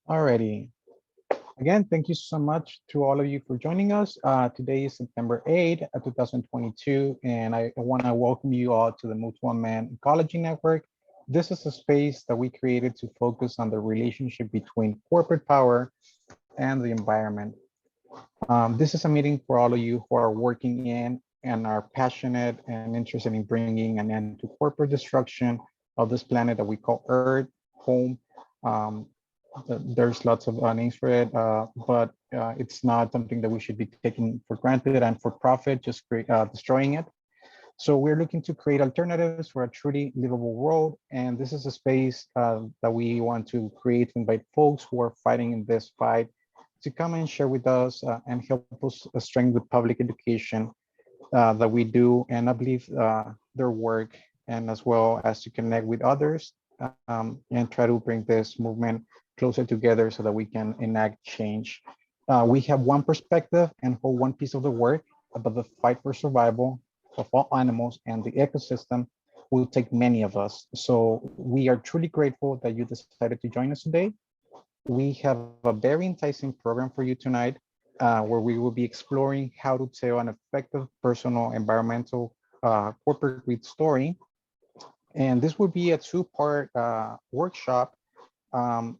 Alrighty. Again, thank you so much to all of you for joining us. Today is September 8th, 2022, and I want to welcome you all to the Mutual Man Ecology Network. This is a space that we created to focus on the relationship between corporate power and the environment. This is a meeting for all of you who are working in and are passionate and interested in bringing an end to corporate destruction of this planet that we call Earth, home. Um, there's lots of names for it, but it's not something that we should be taking for granted and for profit, just destroying it. So we're looking to create alternatives for a truly livable world. And this is a space that we want to create to invite folks who are fighting in this fight to come and share with us and help us strengthen the public education that we do and uplift their work, and as well as to connect with others and try to bring this movement closer together so that we can enact change. We have one perspective and hold one piece of the work, but the fight for survival of all animals and the ecosystem will take many of us. So we are truly grateful that you decided to join us today. We have a very enticing program for you tonight, where we will be exploring how to tell an effective personal environmental corporate grid story. And this will be a two-part workshop. Um,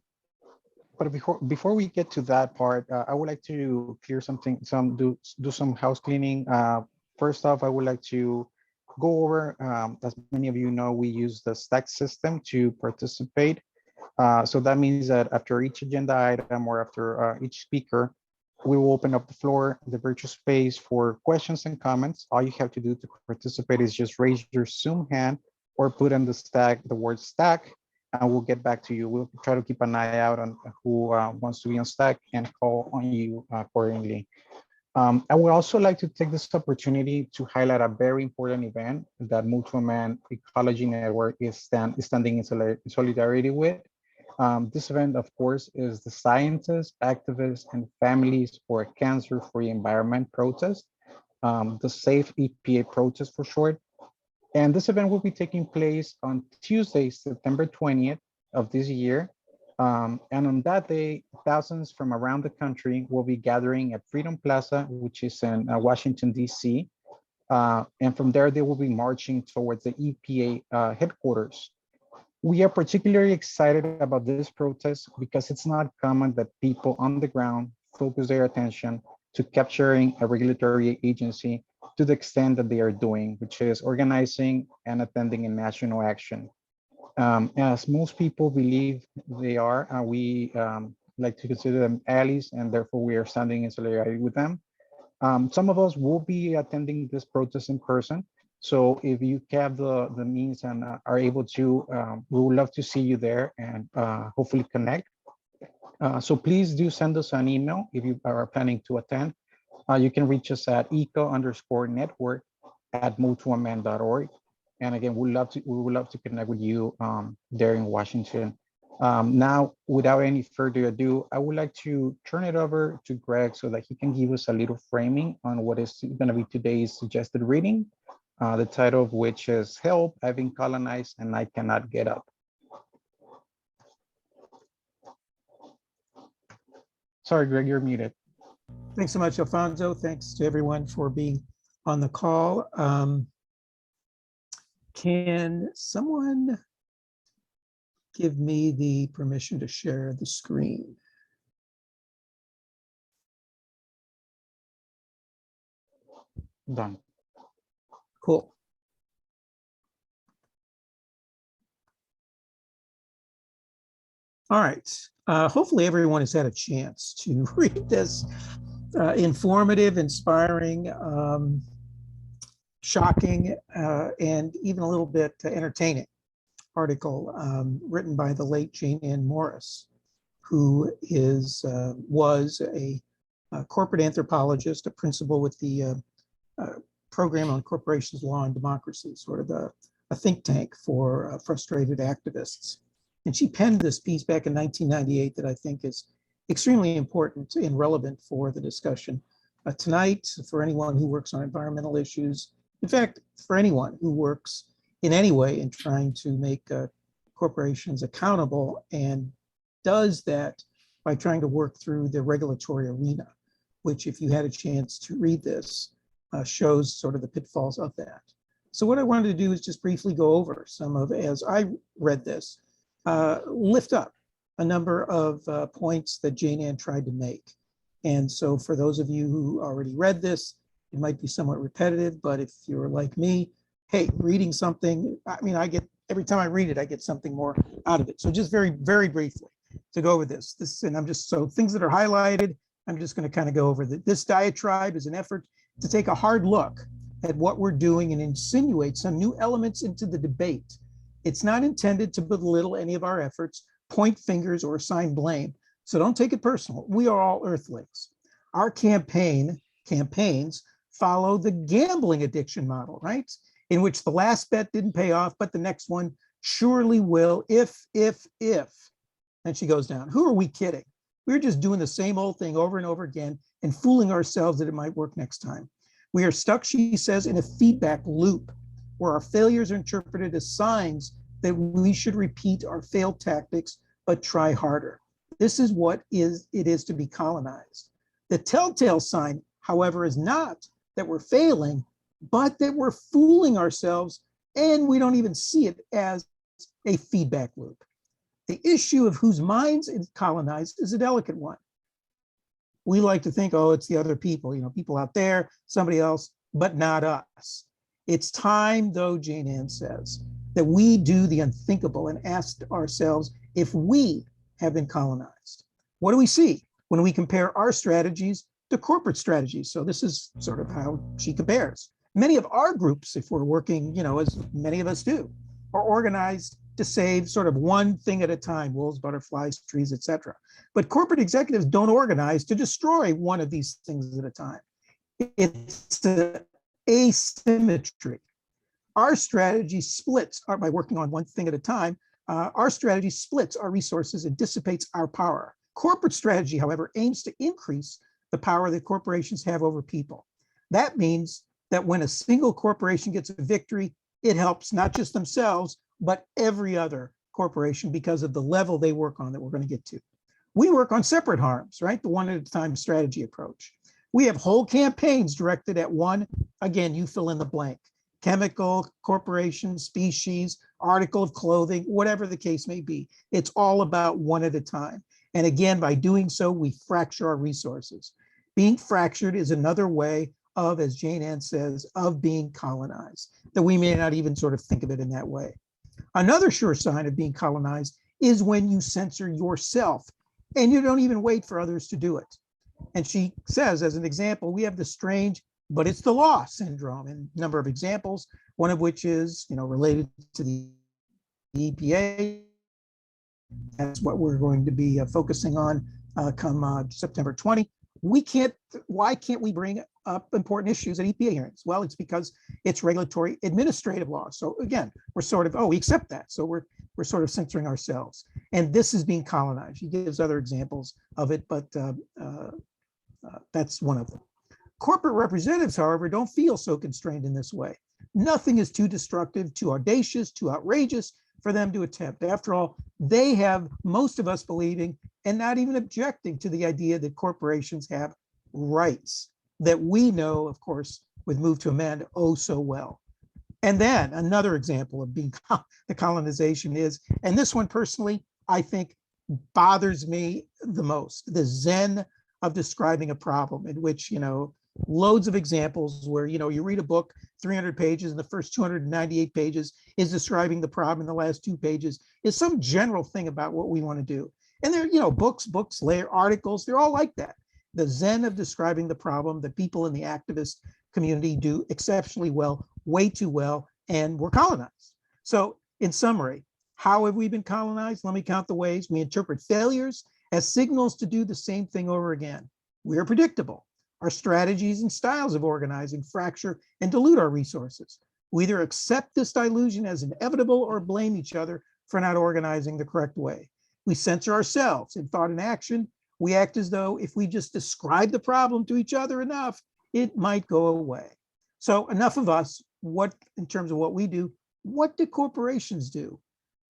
but before we get to that part, I would like to clear something, do some house cleaning. First off, I would like to go over, as many of you know, we use the stack system to participate. So that means that after each agenda item or after each speaker, we will open up the floor, the virtual space for questions and comments. All you have to do to participate is just raise your Zoom hand or put in the word stack, and we'll get back to you. We'll try to keep an eye out on who wants to be on stack and call on you accordingly. I would also like to take this opportunity to highlight a very important event that Mutual Man Ecology Network is standing in solidarity with. This event, of course, is the Scientists, Activists, and Families for a Cancer-Free Environment protest, the SAFE EPA protest for short. And this event will be taking place on Tuesday, September 20th of this year. And on that day, thousands from around the country will be gathering at Freedom Plaza, which is in Washington, D.C. And from there, they will be marching towards the EPA headquarters. We are particularly excited about this protest because it's not common that people on the ground focus their attention to capturing a regulatory agency to the extent that they are doing, which is organizing and attending a national action. As most people believe they are, we like to consider them allies, and therefore we are standing in solidarity with them. Some of us will be attending this protest in person. So if you have the means and are able to, we would love to see you there and hopefully connect. So please do send us an email if you are planning to attend. You can reach us at eco_network@mutualman.org. And again, we would love to connect with you there in Washington. Now, without any further ado, I would like to turn it over to Greg so that he can give us a little framing on what is going to be today's suggested reading, the title of which is Help, I've Been Colonized and I Cannot Get Up. Sorry, Greg, you're muted. Thanks so much, Alfonso. Thanks to everyone for being on the call. Can someone give me the permission to share the screen? Done. Cool. All right. Hopefully everyone has had a chance to read this informative, inspiring, shocking, and even a little bit entertaining article written by the late Jane Ann Morris, who was a corporate anthropologist, a principal with the Program on Corporations, Law, and Democracy, sort of a think tank for frustrated activists. And she penned this piece back in 1998 that I think is extremely important and relevant for the discussion tonight, for anyone who works on environmental issues. In fact, for anyone who works in any way in trying to make corporations accountable and does that by trying to work through the regulatory arena, which, if you had a chance to read this, shows sort of the pitfalls of that. So what I wanted to do is just briefly go over some of, as I read this, lift up a number of points that Jane Ann tried to make. And so for those of you who already read this, it might be somewhat repetitive, but if you're like me, hey, reading something, I mean, every time I read it, I get something more out of it. So just very, very briefly to go over this, and I'm just, so things that are highlighted, I'm just going to kind of go over that. This diatribe is an effort to take a hard look at what we're doing and insinuate some new elements into the debate. It's not intended to belittle any of our efforts, point fingers, or assign blame. So don't take it personal. We are all earthlings. Our campaigns follow the gambling addiction model, right? In which the last bet didn't pay off, but the next one surely will, if. And she goes down. Who are we kidding? We're just doing the same old thing over and over again and fooling ourselves that it might work next time. We are stuck, she says, in a feedback loop where our failures are interpreted as signs that we should repeat our failed tactics, but try harder. This is what it is to be colonized. The telltale sign, however, is not that we're failing, but that we're fooling ourselves, and we don't even see it as a feedback loop. The issue of whose minds is colonized is a delicate one. We like to think, oh, it's the other people, people out there, somebody else, but not us. It's time, though, Jane Ann says, that we do the unthinkable and ask ourselves if we have been colonized. What do we see when we compare our strategies to corporate strategies? So this is sort of how she compares. Many of our groups, if we're working, as many of us do, are organized to save sort of one thing at a time, wolves, butterflies, trees, etc. But corporate executives don't organize to destroy one of these things at a time. It's the asymmetry. Our strategy splits, by working on one thing at a time, our strategy splits our resources and dissipates our power. Corporate strategy, however, aims to increase the power that corporations have over people. That means that when a single corporation gets a victory, it helps not just themselves, but every other corporation because of the level they work on that we're going to get to. We work on separate harms, right? The one at a time strategy approach. We have whole campaigns directed at one, again, you fill in the blank, chemical, corporation, species, article of clothing, whatever the case may be. It's all about one at a time. And again, by doing so, we fracture our resources. Being fractured is another way of, as Jane Ann says, of being colonized, that we may not even sort of think of it in that way. Another sure sign of being colonized is when you censor yourself and you don't even wait for others to do it. And she says, as an example, we have the strange, but it's the law syndrome, and a number of examples, one of which is, related to the EPA. That's what we're going to be focusing on come September 20. Why can't we bring up important issues at EPA hearings? Well, it's because it's regulatory administrative law. So again, we're sort of, we accept that. So we're sort of censoring ourselves. And this is being colonized. He gives other examples of it, but that's one of them. Corporate representatives, however, don't feel so constrained in this way. Nothing is too destructive, too audacious, too outrageous for them to attempt. After all, they have most of us believing and not even objecting to the idea that corporations have rights that we know, of course, with Move to Amend oh so well. And then another example of being the colonization is, and this one personally, I think bothers me the most, the zen of describing a problem in which, loads of examples where, you read a book, 300 pages, and the first 298 pages is describing the problem, and the last 2 pages is some general thing about what we want to do. And they're, books, articles, they're all like that. The zen of describing the problem that people in the activist community do exceptionally well, way too well, and we're colonized. So in summary, how have we been colonized? Let me count the ways. We interpret failures as signals to do the same thing over again. We are predictable. Our strategies and styles of organizing fracture and dilute our resources. We either accept this dilution as inevitable or blame each other for not organizing the correct way. We censor ourselves in thought and action. We act as though if we just describe the problem to each other enough, it might go away. So enough of us, in terms of what we do, what do corporations do?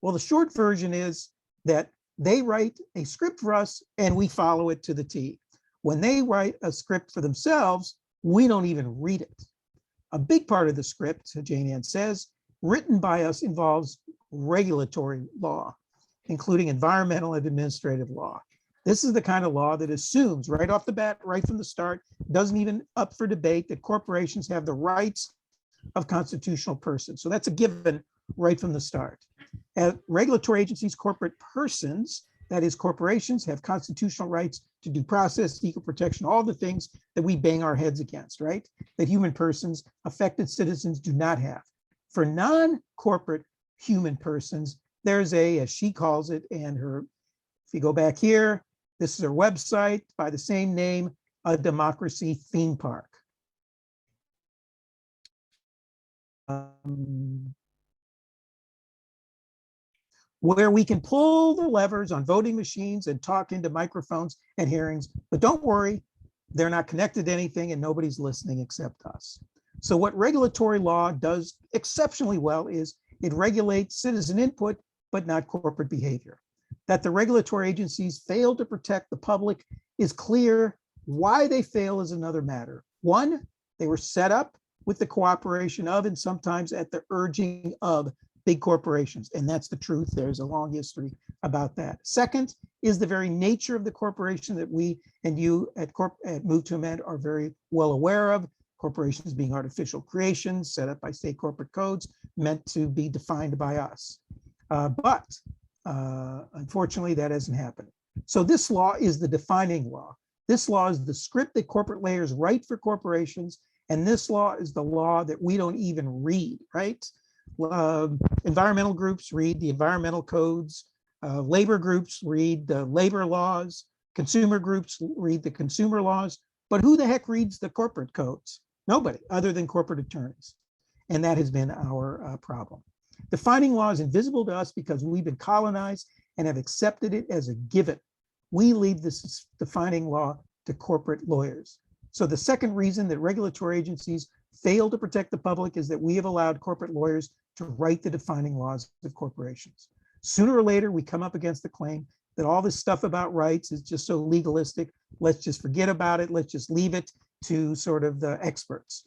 Well, the short version is that They write a script for us and we follow it to the T. When they write a script for themselves, we don't even read it. A big part of the script, Jane Ann says, written by us involves regulatory law, including environmental and administrative law. This is the kind of law that assumes right off the bat, right from the start, doesn't even up for debate, that corporations have the rights of constitutional persons. So that's a given right from the start. Regulatory agencies, corporate persons, that is corporations, have constitutional rights to due process, equal protection, all the things that we bang our heads against, right? That human persons, affected citizens do not have. For non-corporate human persons, there's a, as she calls it, and her, if you go back here, this is her website by the same name, a democracy theme park. Where we can pull the levers on voting machines and talk into microphones and hearings, but don't worry, they're not connected to anything and nobody's listening except us. So what regulatory law does exceptionally well is it regulates citizen input, but not corporate behavior. That the regulatory agencies fail to protect the public is clear. Why they fail is another matter. One, they were set up with the cooperation of, and sometimes at the urging of, big corporations. And that's the truth. There's a long history about that. Second is the very nature of the corporation that we and you at Move to Amend are very well aware of. Corporations being artificial creations set up by state corporate codes meant to be defined by us. But unfortunately, that hasn't happened. So this law is the defining law. This law is the script that corporate layers write for corporations. And this law is the law that we don't even read, right? Environmental groups read the environmental codes, labor groups read the labor laws, consumer groups read the consumer laws, but who the heck reads the corporate codes? Nobody, other than corporate attorneys. And that has been our problem. Defining law is invisible to us because we've been colonized and have accepted it as a given. We leave this defining law to corporate lawyers. So the second reason that regulatory agencies fail to protect the public is that we have allowed corporate lawyers to write the defining laws of corporations. Sooner or later, we come up against the claim that all this stuff about rights is just so legalistic. Let's just forget about it. Let's just leave it to sort of the experts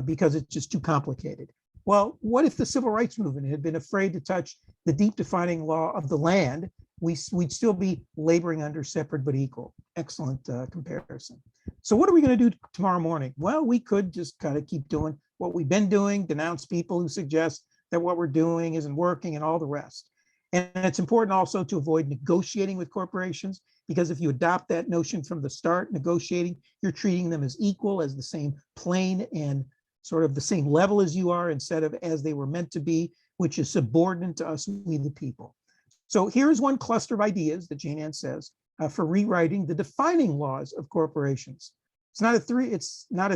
because it's just too complicated. Well, what if the civil rights movement had been afraid to touch the deep defining law of the land? We'd still be laboring under separate but equal. Excellent comparison. So what are we going to do tomorrow morning? Well, we could just kind of keep doing what we've been doing, denounce people who suggest that what we're doing isn't working and all the rest. And it's important also to avoid negotiating with corporations, because if you adopt that notion from the start, negotiating, you're treating them as equal, as the same plane and sort of the same level as you are, instead of as they were meant to be, which is subordinate to us, we the people. So here's one cluster of ideas that Jane Ann says for rewriting the defining laws of corporations. It's not a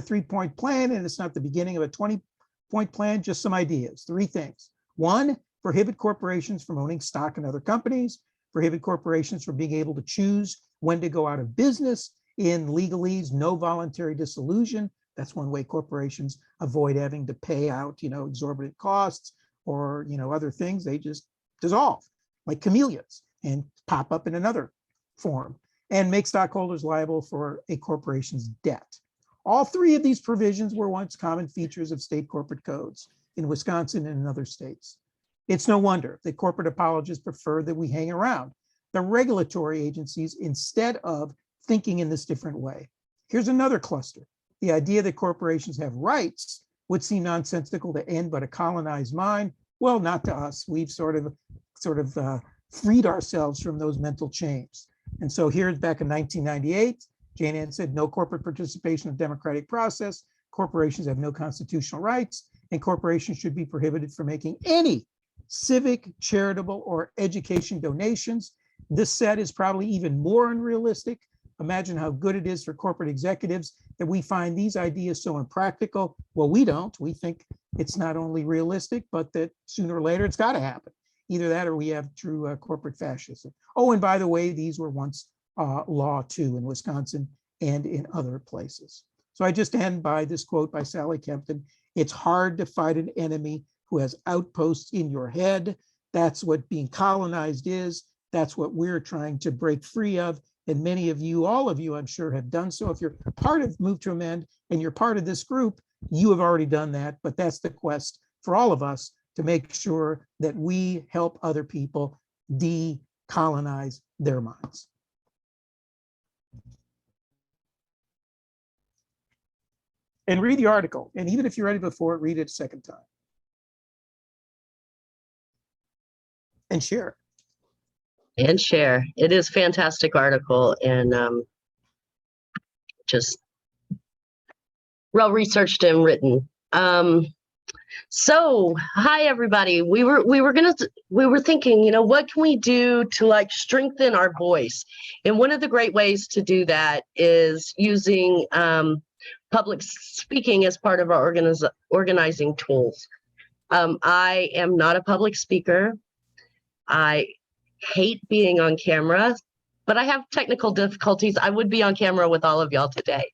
3-point plan, and it's not the beginning of a 20-point plan, just some ideas. 3 things. 1, prohibit corporations from owning stock in other companies, prohibit corporations from being able to choose when to go out of business. In legalese, no voluntary dissolution. That's one way corporations avoid having to pay out, exorbitant costs or, other things. They just dissolve like chameleons and pop up in another form, and make stockholders liable for a corporation's debt. All 3 of these provisions were once common features of state corporate codes in Wisconsin and in other states. It's no wonder that corporate apologists prefer that we hang around the regulatory agencies instead of thinking in this different way. Here's another cluster. The idea that corporations have rights would seem nonsensical to end but a colonized mind. Well, not to us. We've sort of freed ourselves from those mental chains. And so here's back in 1998, Jane Ann said, no corporate participation in democratic process. Corporations have no constitutional rights, and corporations should be prohibited from making any civic, charitable, or education donations. This set is probably even more unrealistic. Imagine how good it is for corporate executives that we find these ideas so impractical. Well, we don't. We think it's not only realistic, but that sooner or later it's got to happen. Either that or we have true corporate fascism. Oh, and by the way, these were once law too in Wisconsin and in other places. So I just end by this quote by Sally Kempton. It's hard to fight an enemy who has outposts in your head. That's what being colonized is. That's what we're trying to break free of. And many of you, all of you, I'm sure, have done so. If you're part of Move to Amend and you're part of this group, you have already done that. But that's the quest for all of us, to make sure that we help other people decolonize their minds. And read the article. And even if you read it before, read it a second time. And share. And share. It is a fantastic article, and just well researched and written. So hi everybody. We were thinking, what can we do to like strengthen our voice? And one of the great ways to do that is using public speaking as part of our organizing tools. I am not a public speaker. I hate being on camera, but I have technical difficulties. I would be on camera with all of y'all today.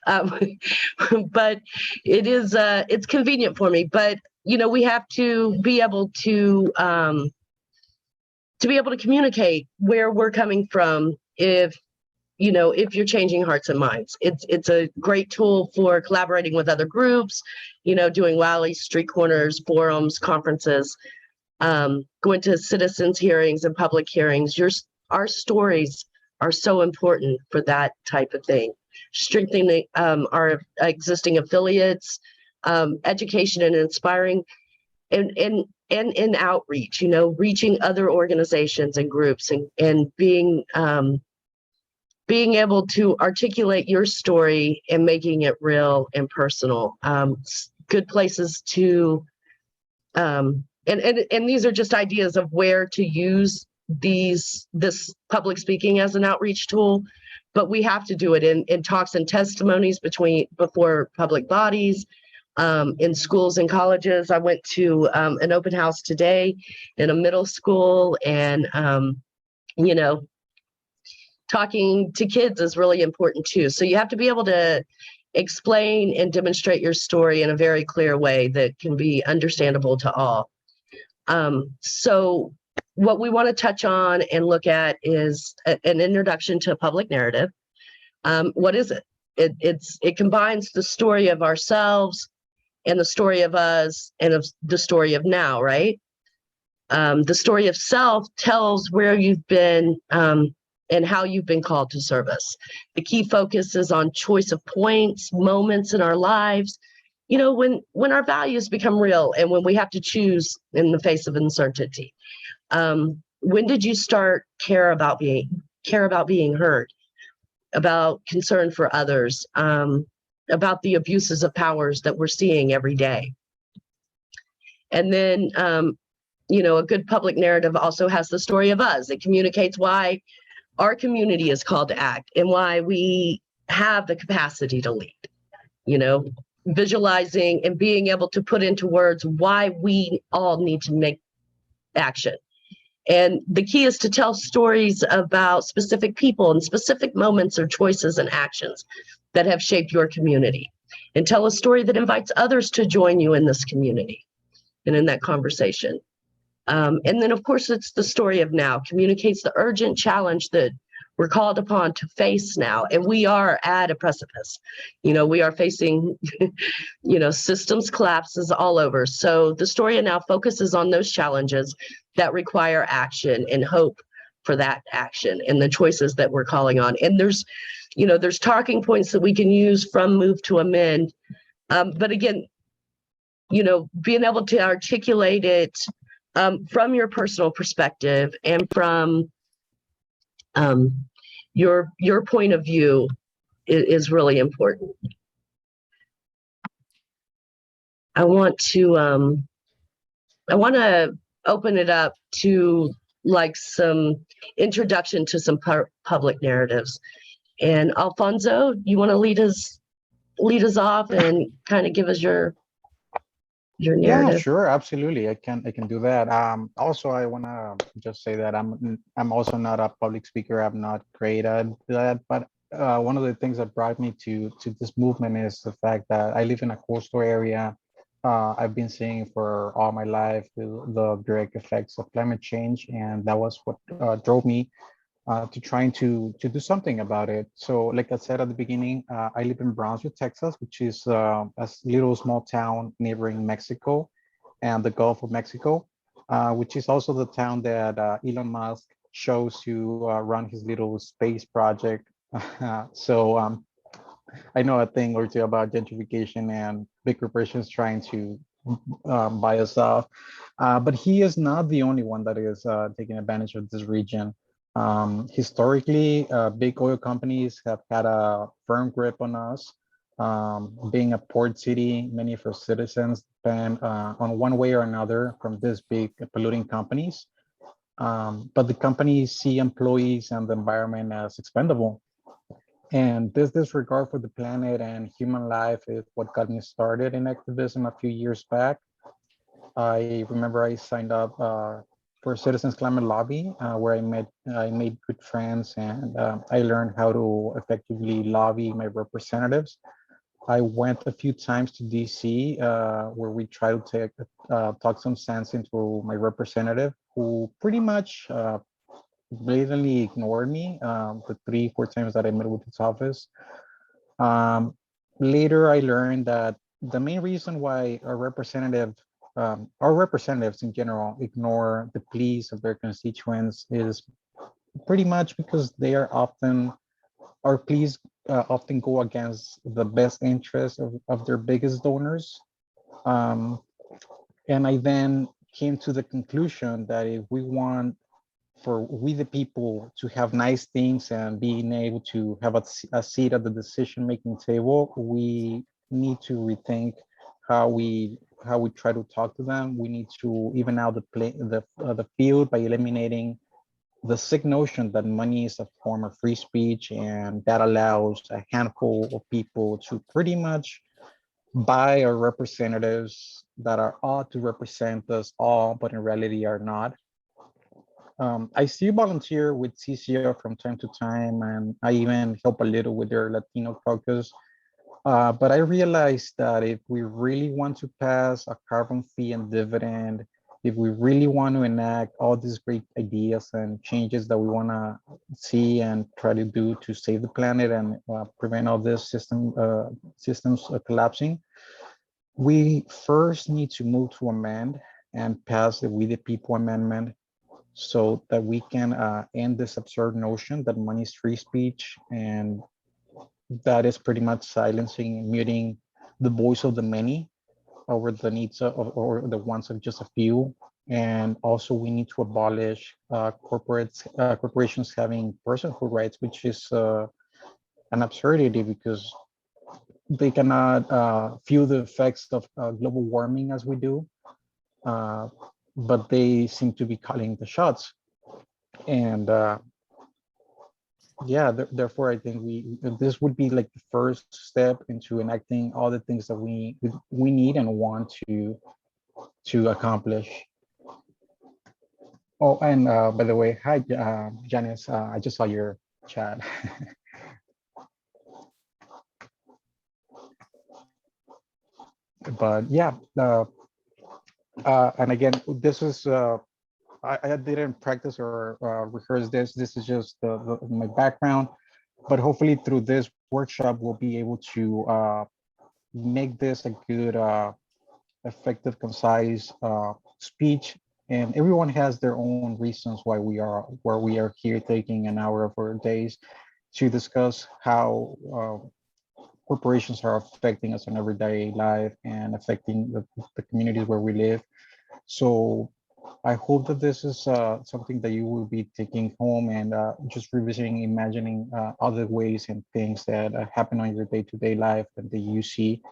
But it's convenient for me. But, we have to be able to communicate where we're coming from if you're changing hearts and minds. It's a great tool for collaborating with other groups, doing rallies, street corners, forums, conferences, going to citizens hearings and public hearings. Our stories are so important for that type of thing. Strengthening our existing affiliates, education and inspiring, and outreach, reaching other organizations and groups, and being able to articulate your story and making it real and personal. Good places to, and these are just ideas of where to use this public speaking as an outreach tool, but we have to do it in talks and testimonies before public bodies, in schools and colleges. I went to an open house today in a middle school, and talking to kids is really important too. So you have to be able to explain and demonstrate your story in a very clear way that can be understandable to all. So what we want to touch on and look at is an introduction to a public narrative. What is it? It combines the story of ourselves and the story of us and of the story of now, right? The story of self tells where you've been and how you've been called to service. The key focus is on choice of points, moments in our lives, when our values become real and when we have to choose in the face of uncertainty. When did you start care about being heard, about concern for others, about the abuses of powers that we're seeing every day? And then, a good public narrative also has the story of us. It communicates why our community is called to act and why we have the capacity to lead, visualizing and being able to put into words why we all need to make action. And the key is to tell stories about specific people and specific moments or choices and actions that have shaped your community, and tell a story that invites others to join you in this community and in that conversation. And then, of course, it's the story of now, communicates the urgent challenge that we're called upon to face now. And we are at a precipice. We are facing, systems collapses all over. So the story of now focuses on those challenges that require action and hope for that action and the choices that we're calling on. And there's talking points that we can use from Move to Amend. But again, being able to articulate it from your personal perspective and from your point of view is really important. I want to open it up to like some introduction to some public narratives. And Alfonso, you want to lead us off and kind of give us your narrative? Yeah, sure, absolutely. I can do that. Also, I want to just say that I'm also not a public speaker. I'm not great at that, but one of the things that brought me to this movement is the fact that I live in a coastal area, I've been seeing for all my life the direct effects of climate change, and that was what drove me to trying to do something about it. So, like I said at the beginning, I live in Brownsville, Texas, which is a little small town neighboring Mexico and the Gulf of Mexico, which is also the town that Elon Musk chose to run his little space project. So I know a thing or two about gentrification and big corporations trying to buy us off. But he is not the only one that is taking advantage of this region. Historically, big oil companies have had a firm grip on us. Being a port city, many of our citizens depend on one way or another from these big polluting companies. But the companies see employees and the environment as expendable. And this disregard for the planet and human life is what got me started in activism a few years back. I remember I signed up for Citizens Climate Lobby, where I made good friends, and I learned how to effectively lobby my representatives. I went a few times to DC, where we tried to talk some sense into my representative, who pretty much blatantly ignored me the 3, 4 times that I met with his office. Um, Later, I learned that the main reason why our representatives in general ignore the pleas of their constituents is pretty much because they are often, our pleas often go against the best interests of their biggest donors. Um, and I then came to the conclusion that if we want for we the people to have nice things and being able to have a seat at the decision making table, we need to rethink how we try to talk to them. We need to even out the field by eliminating the sick notion that money is a form of free speech, and that allows a handful of people to pretty much buy our representatives that are ought to represent us all, but in reality are not. I still volunteer with CCO from time to time, and I even help a little with their Latino caucus. But I realized that if we really want to pass a carbon fee and dividend, if we really want to enact all these great ideas and changes that we want to see and try to do to save the planet and prevent all this systems collapsing, we first need to move to amend and pass the We the People amendment so that we can end this absurd notion that money is free speech, and that is pretty much silencing and muting the voice of the many over the needs of or the wants of just a few. And also we need to abolish corporations having personhood rights, which is an absurdity because they cannot feel the effects of global warming as we do, uh, but they seem to be calling the shots. And yeah, therefore I think this would be like the first step into enacting all the things that we need and want to accomplish. Oh, and by the way, hi, Janice. I just saw your chat. But yeah, and again, this is I didn't practice or rehearse this. This is just my background, but hopefully through this workshop, we'll be able to make this a good, effective, concise speech. And everyone has their own reasons why we are here taking an hour of our days to discuss how corporations are affecting us in everyday life and affecting the communities where we live. So I hope that this is something that you will be taking home and just revisiting, imagining other ways and things that happen on your day-to-day life that you see.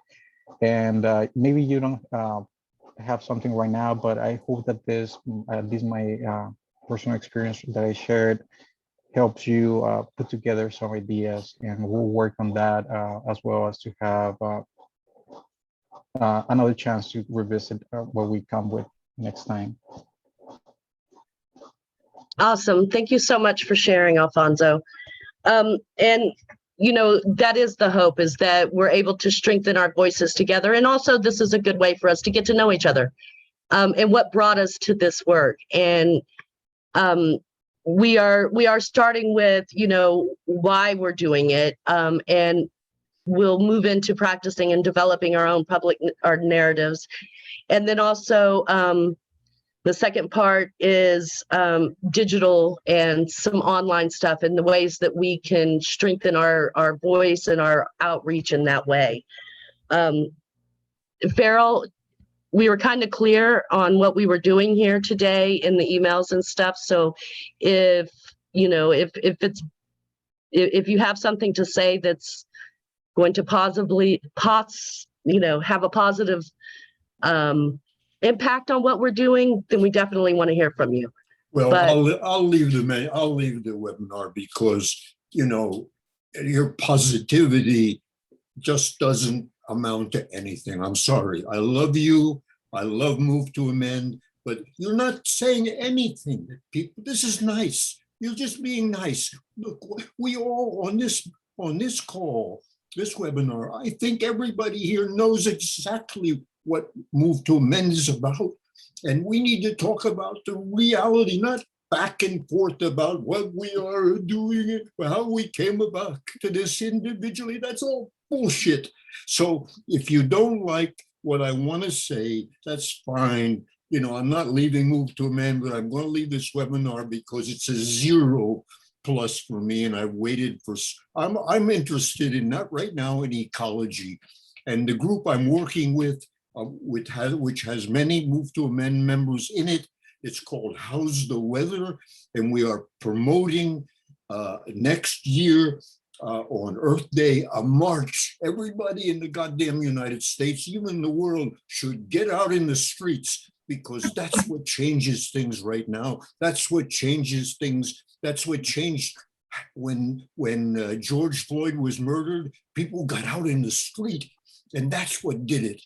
And maybe you don't have something right now, but I hope that this my personal experience that I shared helps you put together some ideas, and we'll work on that as well as to have another chance to revisit what we come with next time. Awesome. Thank you so much for sharing, Alfonso. And that is the hope, is that we're able to strengthen our voices together. And also this is a good way for us to get to know each other, and what brought us to this work. And we are starting with, why we're doing it. And we'll move into practicing and developing our narratives. And then also, the second part is digital and some online stuff, and the ways that we can strengthen our voice and our outreach in that way. Farrell, we were kind of clear on what we were doing here today in the emails and stuff. So if you have something to say that's going to have a positive impact on what we're doing, then we definitely want to hear from you. Well, I'll leave the webinar, because your positivity just doesn't amount to anything. I'm sorry. I love you. I love Move to Amend, but you're not saying anything that people. This is nice. You're just being nice. Look, we all on this call, this webinar, I think everybody here knows exactly what Move to Amend is about. And we need to talk about the reality, not back and forth about what we are doing, how we came about to this individually. That's all bullshit. So if you don't like what I want to say, that's fine. I'm not leaving Move to Amend, but I'm going to leave this webinar because it's a 0+ for me. And I've waited for, I'm interested in, not right now, in ecology. And the group I'm working with, which has many Move to Amend members in it. It's called How's the Weather? And we are promoting next year on Earth Day, a march. Everybody in the goddamn United States, even the world, should get out in the streets, because that's what changes things right now. That's what changes things. That's what changed when George Floyd was murdered. People got out in the street, and that's what did it.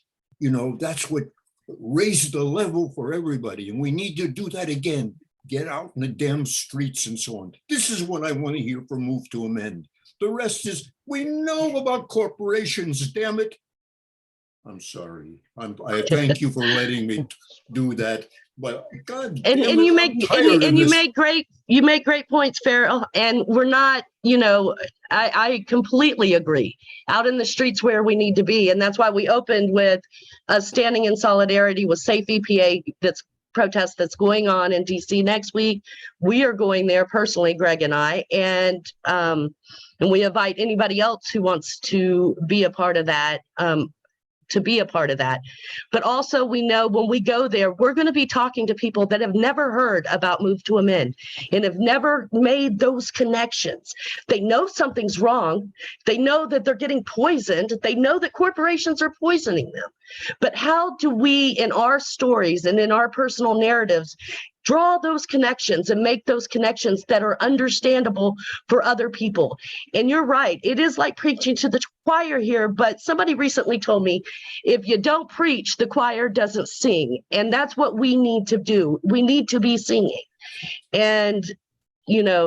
That's what raised the level for everybody. And we need to do that again. Get out in the damn streets and so on. This is what I want to hear from Move to Amend. The rest is, we know about corporations, damn it. I'm sorry. I thank you for letting me do that. But God damn it, you make great points, Farrell. And we're not, I completely agree. Out in the streets where we need to be, and that's why we opened with standing in solidarity with Safe EPA. Protest that's going on in DC next week. We are going there personally, Greg and I, and we invite anybody else who wants to be a part of that. But also, we know when we go there, we're going to be talking to people that have never heard about Move to Amend and have never made those connections. They know something's wrong. They know that they're getting poisoned. They know that corporations are poisoning them. But how do we, in our stories and in our personal narratives, draw those connections and make those connections that are understandable for other people? And you're right, it is like preaching to the choir here, but somebody recently told me, if you don't preach, the choir doesn't sing. And that's what we need to do. We need to be singing. And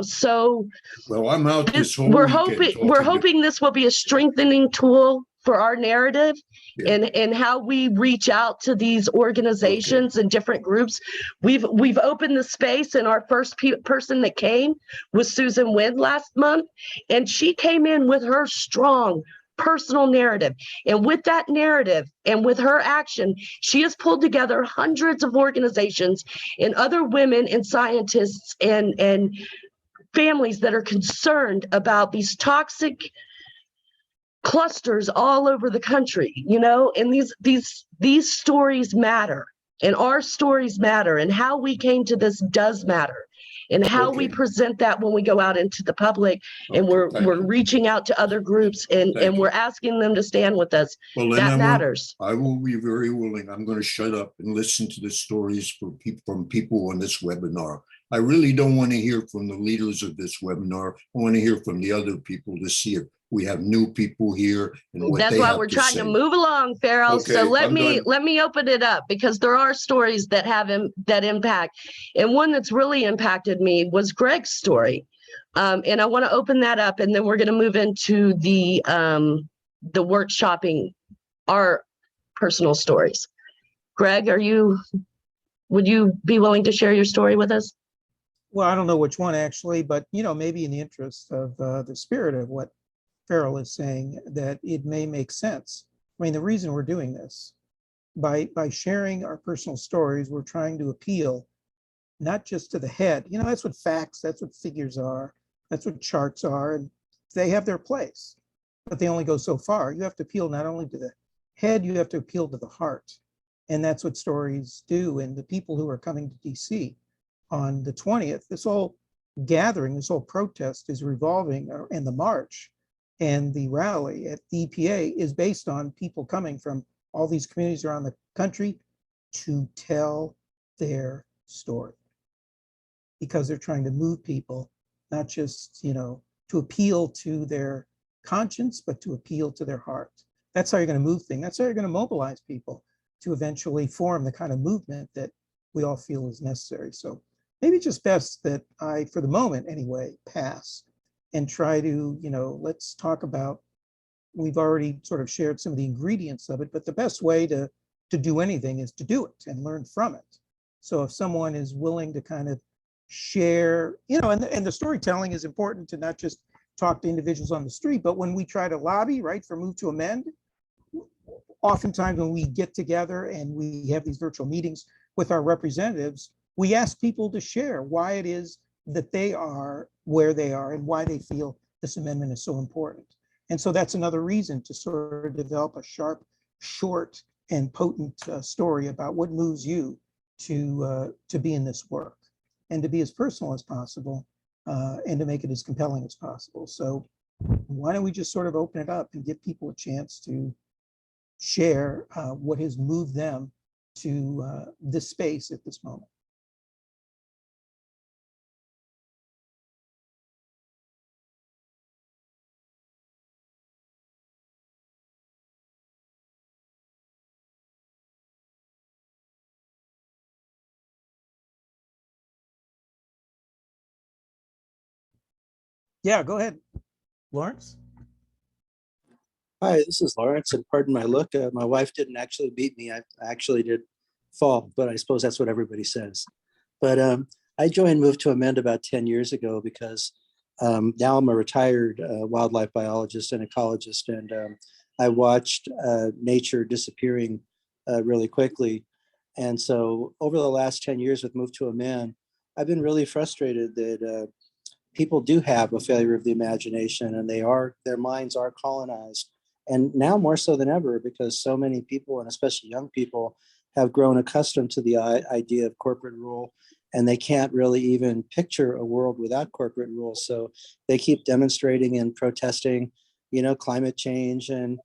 so well, I'm out this whole we're hoping this will be a strengthening tool for our narrative. Yeah. and how we reach out to these organizations and different groups. We've opened the space, and our first person that came was Susan Wind last month, and she came in with her strong personal narrative. And with that narrative and with her action, she has pulled together hundreds of organizations and other women and scientists and families that are concerned about these toxic clusters all over the country, and these stories matter, and our stories matter, and how we came to this does matter, and how we present that when we go out into the public, and we're reaching out to other groups, and we're asking them to stand with us. Well, that matters. I will be very willing. I'm going to shut up and listen to the stories from people on this webinar. I really don't want to hear from the leaders of this webinar. I want to hear from the other people to see if we have new people here. And what that's why we're trying to move along, Farrell. Okay, so let me open it up, because there are stories that have that impact. And one that's really impacted me was Greg's story. And I want to open that up, and then we're going to move into the workshopping our personal stories. Greg, would you be willing to share your story with us? Well, I don't know which one actually, but maybe in the interest of the spirit of what Farrell is saying, that it may make sense. I mean, the reason we're doing this, by sharing our personal stories, we're trying to appeal not just to the head. That's what facts, that's what figures are, that's what charts are, and they have their place, but they only go so far. You have to appeal not only to the head, you have to appeal to the heart. And that's what stories do. And the people who are coming to DC on the 20th, this whole gathering, this whole protest is revolving, and the march and the rally at the EPA is based on people coming from all these communities around the country to tell their story, because they're trying to move people, not just, to appeal to their conscience, but to appeal to their heart. That's how you're going to move things. That's how you're going to mobilize people to eventually form the kind of movement that we all feel is necessary. So maybe it's just best that I, for the moment anyway, pass and try to, let's talk about, we've already sort of shared some of the ingredients of it, but the best way to do anything is to do it and learn from it. So if someone is willing to kind of share, and the storytelling is important, to not just talk to individuals on the street, but when we try to lobby, right, for Move to Amend, oftentimes when we get together and we have these virtual meetings with our representatives, we ask people to share why it is that they are where they are and why they feel this amendment is so important. And so that's another reason to sort of develop a sharp, short, and potent story about what moves you to be in this work, and to be as personal as possible, and to make it as compelling as possible. So why don't we just sort of open it up and give people a chance to share what has moved them to this space at this moment. Yeah, go ahead, Lawrence. Hi, this is Lawrence, and pardon my look. My wife didn't actually beat me. I actually did fall, but I suppose that's what everybody says. But I joined Move to Amend about 10 years ago because now I'm a retired wildlife biologist and ecologist, and I watched nature disappearing really quickly. And so over the last 10 years with Move to Amend, I've been really frustrated that people do have a failure of the imagination, and their minds are colonized. And now more so than ever, because so many people, and especially young people, have grown accustomed to the idea of corporate rule, and they can't really even picture a world without corporate rule. So they keep demonstrating and protesting, climate change and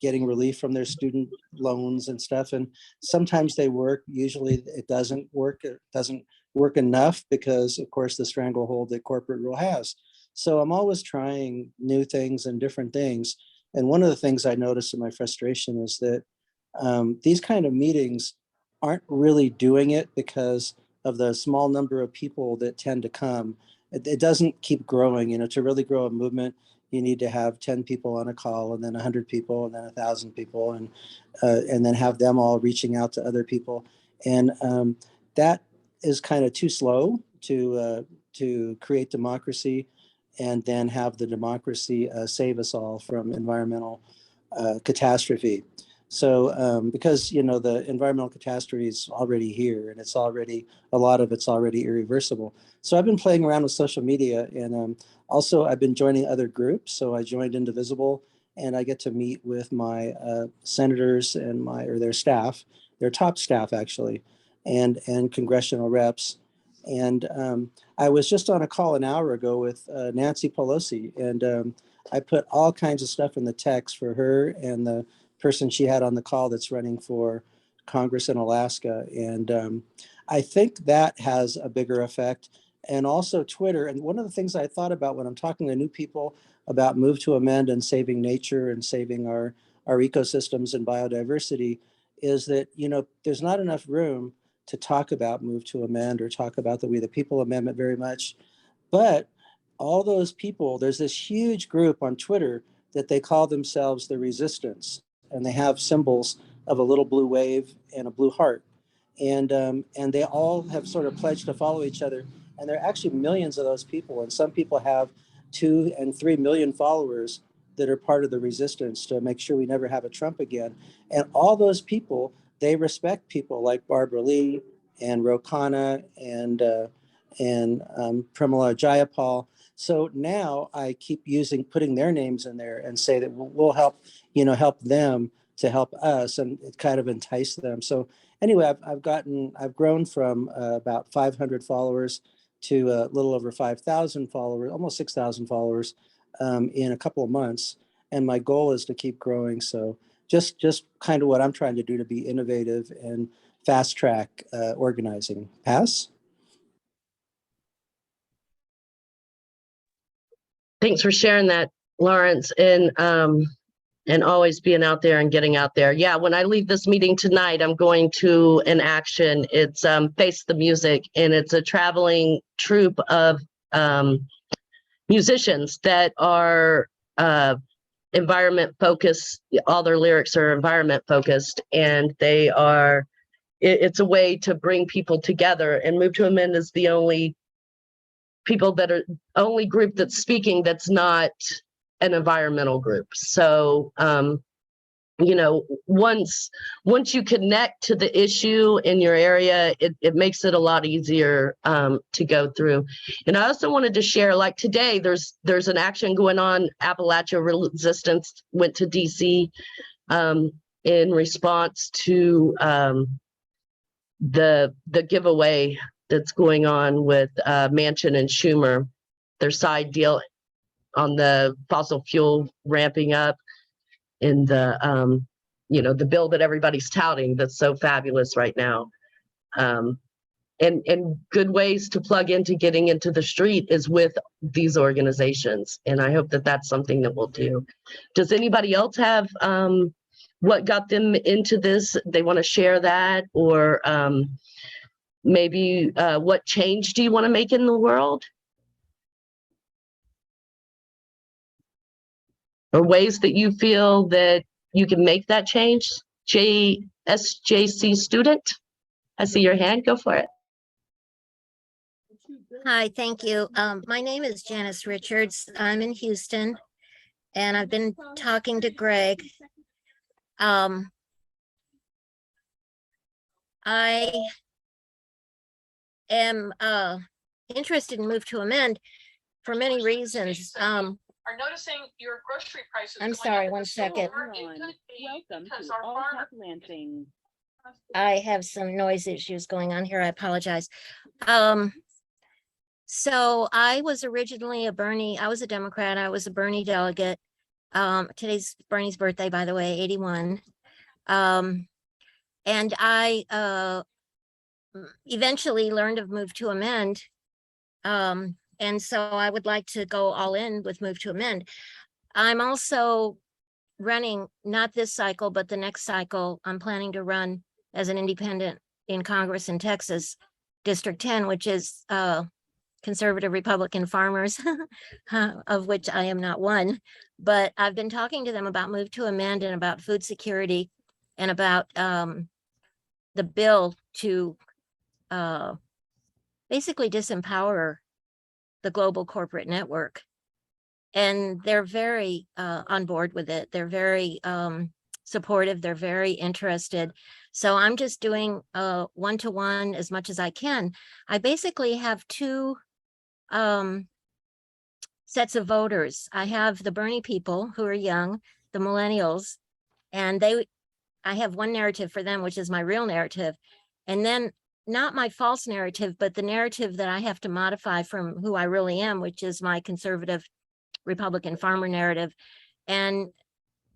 getting relief from their student loans and stuff. And sometimes they work. Usually it doesn't work. It doesn't work enough because, of course, the stranglehold that corporate rule has. So I'm always trying new things and different things. And one of the things I noticed in my frustration is that these kind of meetings aren't really doing it because of the small number of people that tend to come. It doesn't keep growing. To really grow a movement, you need to have 10 people on a call, and then 100 people, and then 1,000 people, and then have them all reaching out to other people. And that is kind of too slow to create democracy, and then have the democracy save us all from environmental catastrophe. So because the environmental catastrophe is already here, and a lot of it's already irreversible. So I've been playing around with social media, and also I've been joining other groups. So I joined Indivisible, and I get to meet with my senators and their staff, their top staff actually, and congressional reps. And I was just on a call an hour ago with Nancy Pelosi, and I put all kinds of stuff in the text for her and the person she had on the call that's running for Congress in Alaska. And I think that has a bigger effect. And also Twitter. And one of the things I thought about when I'm talking to new people about Move to Amend and saving nature and saving our ecosystems and biodiversity is that, there's not enough room to talk about Move to Amend or talk about the We the People Amendment very much. But all those people, there's this huge group on Twitter that they call themselves the Resistance, and they have symbols of a little blue wave and a blue heart, and they all have sort of pledged to follow each other. And there are actually millions of those people, and some people have 2 and 3 million followers that are part of the resistance to make sure we never have a Trump again. And all those people, they respect people like Barbara Lee and Ro Khanna and Pramila Jayapal. So now I keep putting their names in there and say that we'll help, help them to help us, and it kind of entice them. So anyway, I've grown from about 500 followers to a little over 5,000 followers, almost 6,000 followers in a couple of months. And my goal is to keep growing. So just kind of what I'm trying to do to be innovative and fast track organizing. Pass. Thanks for sharing that, Lawrence, and always being out there and getting out there. Yeah, when I leave this meeting tonight, I'm going to an action. It's Face the Music, and it's a traveling troupe of musicians that are environment focused. All their lyrics are environment focused, and it's a way to bring people together. And Move to Amend is the only group that's speaking that's not an environmental group. So once you connect to the issue in your area, it makes it a lot easier to go through. And I also wanted to share, like today, there's an action going on. Appalachia Resistance went to DC in response to the giveaway that's going on with Manchin and Schumer, their side deal on the fossil fuel ramping up, in the the bill that everybody's touting that's so fabulous right now. And good ways to plug into getting into the street is with these organizations. And I hope that that's something that we'll do. Does anybody else have what got them into this? They want to share that, or maybe what change do you want to make in the world? Or ways that you feel that you can make that change? SJC student, I see your hand, go for it. Hi, thank you. My name is Janice Richards. I'm in Houston, and I've been talking to Greg. I am interested in Move to Amend for many reasons. Are noticing your grocery prices. I'm sorry, one second. Welcome to All Talk Lansing. I have some noise issues going on here. I apologize. So I was originally I was a Democrat. I was a Bernie delegate. Today's Bernie's birthday, by the way, 81. And I eventually learned of Move to Amend. And so I would like to go all in with Move to Amend. I'm also running, not this cycle, but the next cycle. I'm planning to run as an independent in Congress in Texas, District 10, which is conservative Republican farmers, of which I am not one. But I've been talking to them about Move to Amend and about food security and about the bill to basically disempower the global corporate network. And they're very on board with it. They're very supportive. They're very interested. So I'm just doing one-to-one as much as I can. I basically have two sets of voters. I have the Bernie people who are young, the millennials, and I have one narrative for them, which is my real narrative. And then not my false narrative, but the narrative that I have to modify from who I really am, which is my conservative Republican farmer narrative. And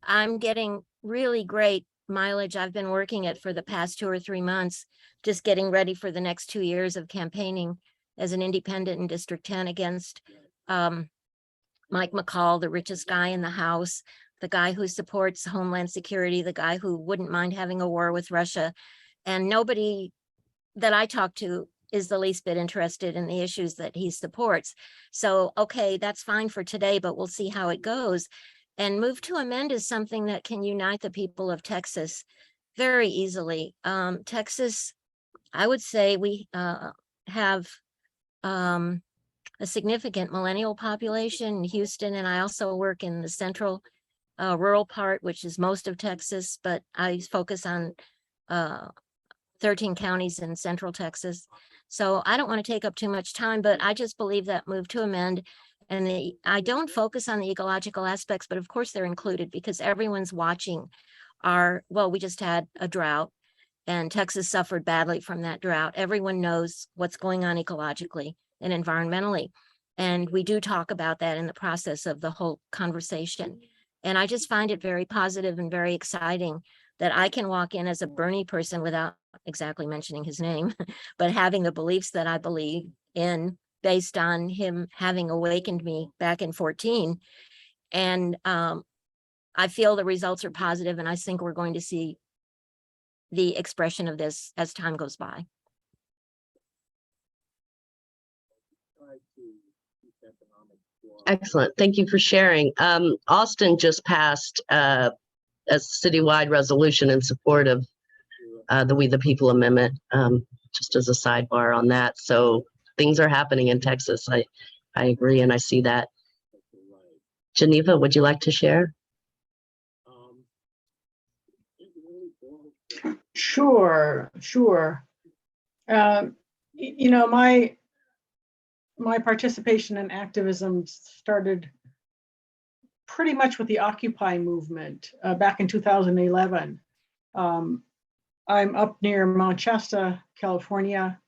I'm getting really great mileage. I've been working it for the past 2 or 3 months, just getting ready for the next 2 years of campaigning as an independent in District 10 against Mike McCall, the richest guy in the House, the guy who supports Homeland Security, the guy who wouldn't mind having a war with Russia. And nobody that I talk to is the least bit interested in the issues that he supports. So, okay, that's fine for today, but we'll see how it goes. And move to amend is something that can unite the people of Texas very easily. Texas, I would say we have a significant millennial population in Houston, and I also work in the central rural part, which is most of Texas, but I focus on 13 counties in central Texas. So I don't want to take up too much time, but I just believe that move to amend, and I don't focus on the ecological aspects, but of course they're included because everyone's watching well, we just had a drought and Texas suffered badly from that drought. Everyone knows what's going on ecologically and environmentally. And we do talk about that in the process of the whole conversation. And I just find it very positive and very exciting that I can walk in as a Bernie person without exactly mentioning his name, but having the beliefs that I believe in based on him having awakened me back in 2014. And I feel the results are positive, and I think we're going to see the expression of this as time goes by. Excellent. Thank you for sharing. Austin just passed a citywide resolution in support of the We the People Amendment, just as a sidebar on that. So things are happening in Texas. I agree, and I see that. Geneva, would you like to share? Sure. You know, my participation in activism started pretty much with the Occupy movement back in 2011. I'm up near Mount Shasta, California.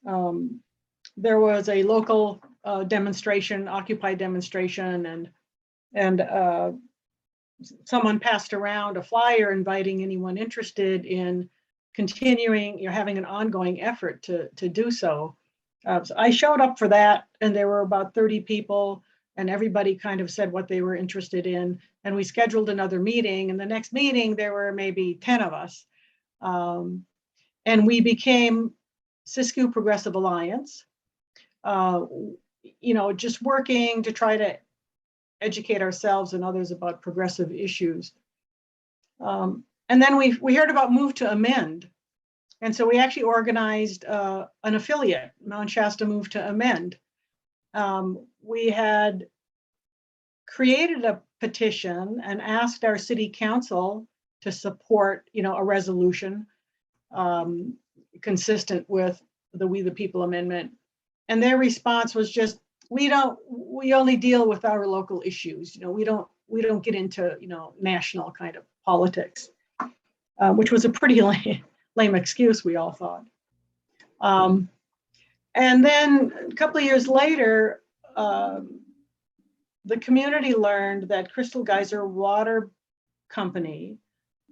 There was a local demonstration, Occupy demonstration, and someone passed around a flyer inviting anyone interested in continuing, having an ongoing effort to do so. So I showed up for that, and there were about 30 people, and everybody kind of said what they were interested in. And we scheduled another meeting, and the next meeting there were maybe 10 of us. And we became Siskiyou Progressive Alliance, just working to try to educate ourselves and others about progressive issues. And then we heard about Move to Amend. And so we actually organized an affiliate, Mount Shasta Move to Amend. We had created a petition and asked our city council to support, a resolution consistent with the We the People Amendment. And their response was just, we only deal with our local issues. We don't get into, national kind of politics, which was a pretty lame excuse, we all thought. And then a couple of years later, the community learned that Crystal Geyser Water Company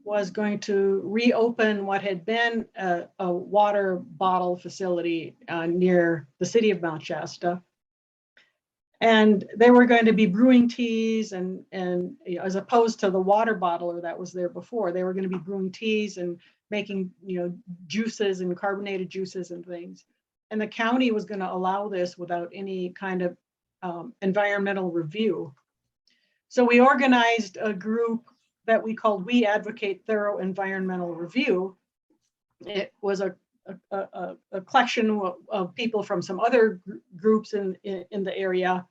was going to reopen what had been a water bottle facility near the city of Mount Shasta. And they were going to be brewing teas and as opposed to the water bottler that was there before, they were going to be brewing teas and making, juices and carbonated juices and things. And the county was going to allow this without any kind of environmental review. So we organized a group that we called We Advocate Thorough Environmental Review. It was a collection of people from some other groups in the area,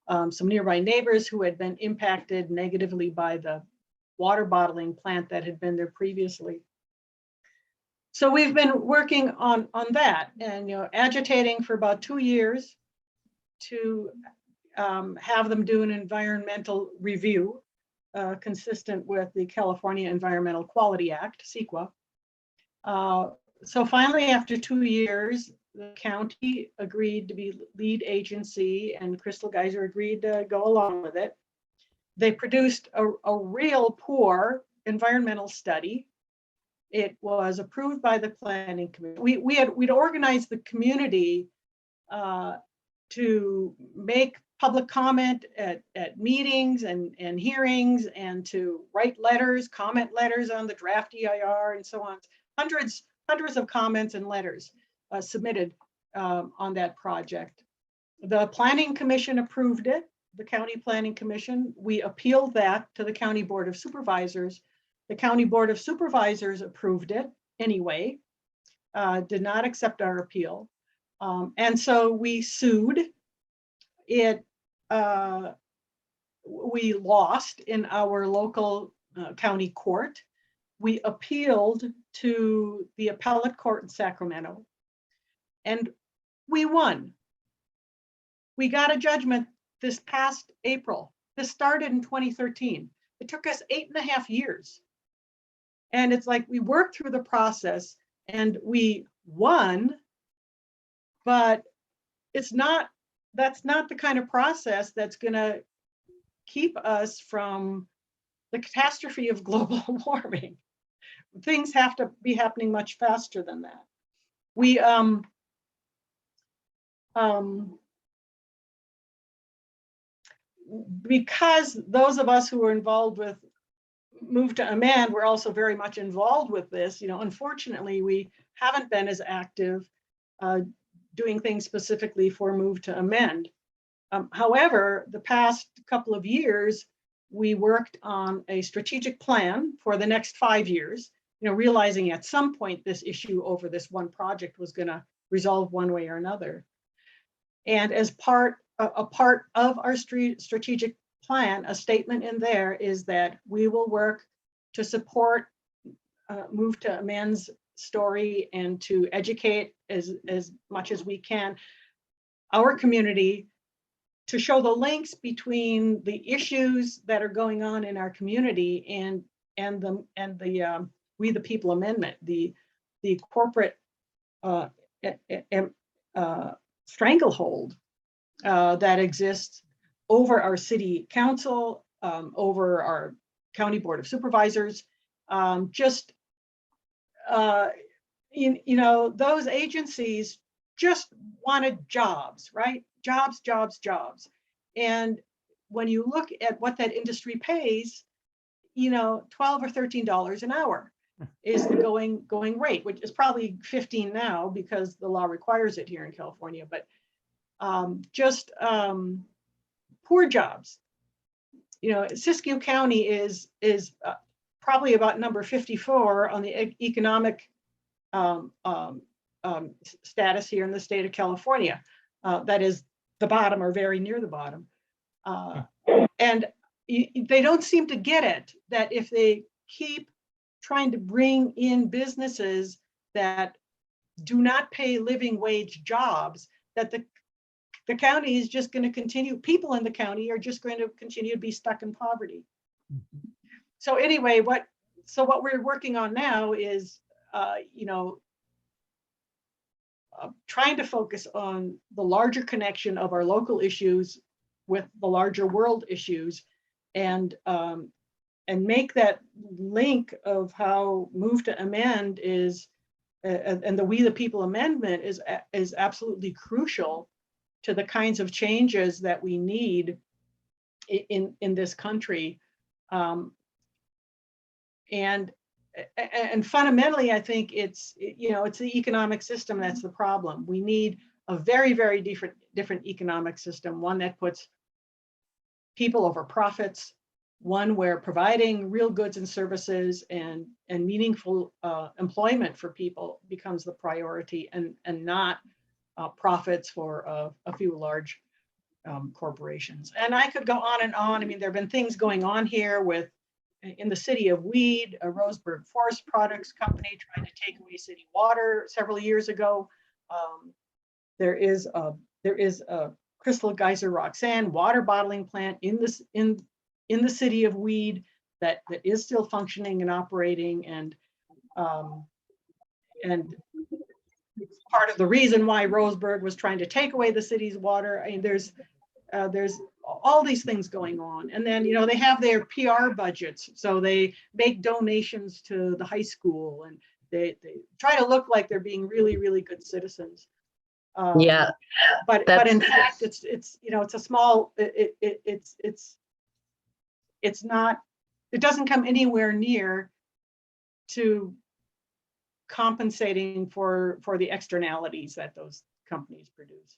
some nearby neighbors who had been impacted negatively by the water bottling plant that had been there previously. So we've been working on that and agitating for about 2 years to have them do an environmental review consistent with the California Environmental Quality Act, CEQA. So finally, after 2 years, the county agreed to be lead agency and Crystal Geyser agreed to go along with it. They produced a real poor environmental study. It was approved by the planning committee. We'd organized the community to make public comment at meetings and hearings and to write letters, comment letters on the draft EIR and so on. Hundreds of comments and letters. submitted on that project. The Planning Commission approved it, the County Planning Commission. We appealed that to the County Board of Supervisors. The County Board of Supervisors approved it anyway, did not accept our appeal. And so we sued it. We lost in our local county court. We appealed to the appellate court in Sacramento, and we won. We got a judgment this past April. This started in 2013. It took us 8.5 years. And it's like we worked through the process and we won, but that's not the kind of process that's going to keep us from the catastrophe of global warming. Things have to be happening much faster than that. We because those of us who are involved with Move to Amend, we're also very much involved with this. You know, unfortunately, we haven't been as active doing things specifically for Move to Amend. However, the past couple of years, we worked on a strategic plan for the next 5 years, you know, realizing at some point this issue over this one project was going to resolve one way or another. And as a part of our strategic plan, a statement in there is that we will work to support Move to Amend's story and to educate as much as we can our community, to show the links between the issues that are going on in our community and the We the People Amendment, the corporate stranglehold that exists over our city council, over our county board of supervisors. You know, those agencies just wanted jobs, right? Jobs, jobs, jobs. And when you look at what that industry pays, you know, $12 or $13 an hour is the going rate, which is probably 15 now because the law requires it here in California. But poor jobs. You know, Siskiyou County is probably about number 54 on the economic status here in the state of California. That is the bottom or very near the bottom. And they don't seem to get it, that if they keep trying to bring in businesses that do not pay living wage jobs, that the county is just going to continue, people in the county are just going to continue to be stuck in poverty. Mm-hmm. So anyway, what we're working on now is, you know, trying to focus on the larger connection of our local issues with the larger world issues, and make that link of how Move to Amend is, and the We the People Amendment is absolutely crucial to the kinds of changes that we need in this country. And fundamentally, I think it's the economic system that's the problem. We need a very, very different economic system, one that puts people over profits, one where providing real goods and services and meaningful employment for people becomes the priority, and not profits for a few large corporations. And I could go on and on. I mean, there have been things going on here in the city of Weed, a Roseburg Forest Products company trying to take away city water several years ago. There is a Crystal Geyser Roxanne water bottling plant in the city of Weed that is still functioning and operating, and it's part of the reason why Roseburg was trying to take away the city's water. I mean, there's all these things going on. And then, you know, they have their PR budgets. So they make donations to the high school, and they try to look like they're being really, really good citizens. Yeah. But in fact, it's you know, it's a small, it's not, it doesn't come anywhere near to compensating for the externalities that those companies produce.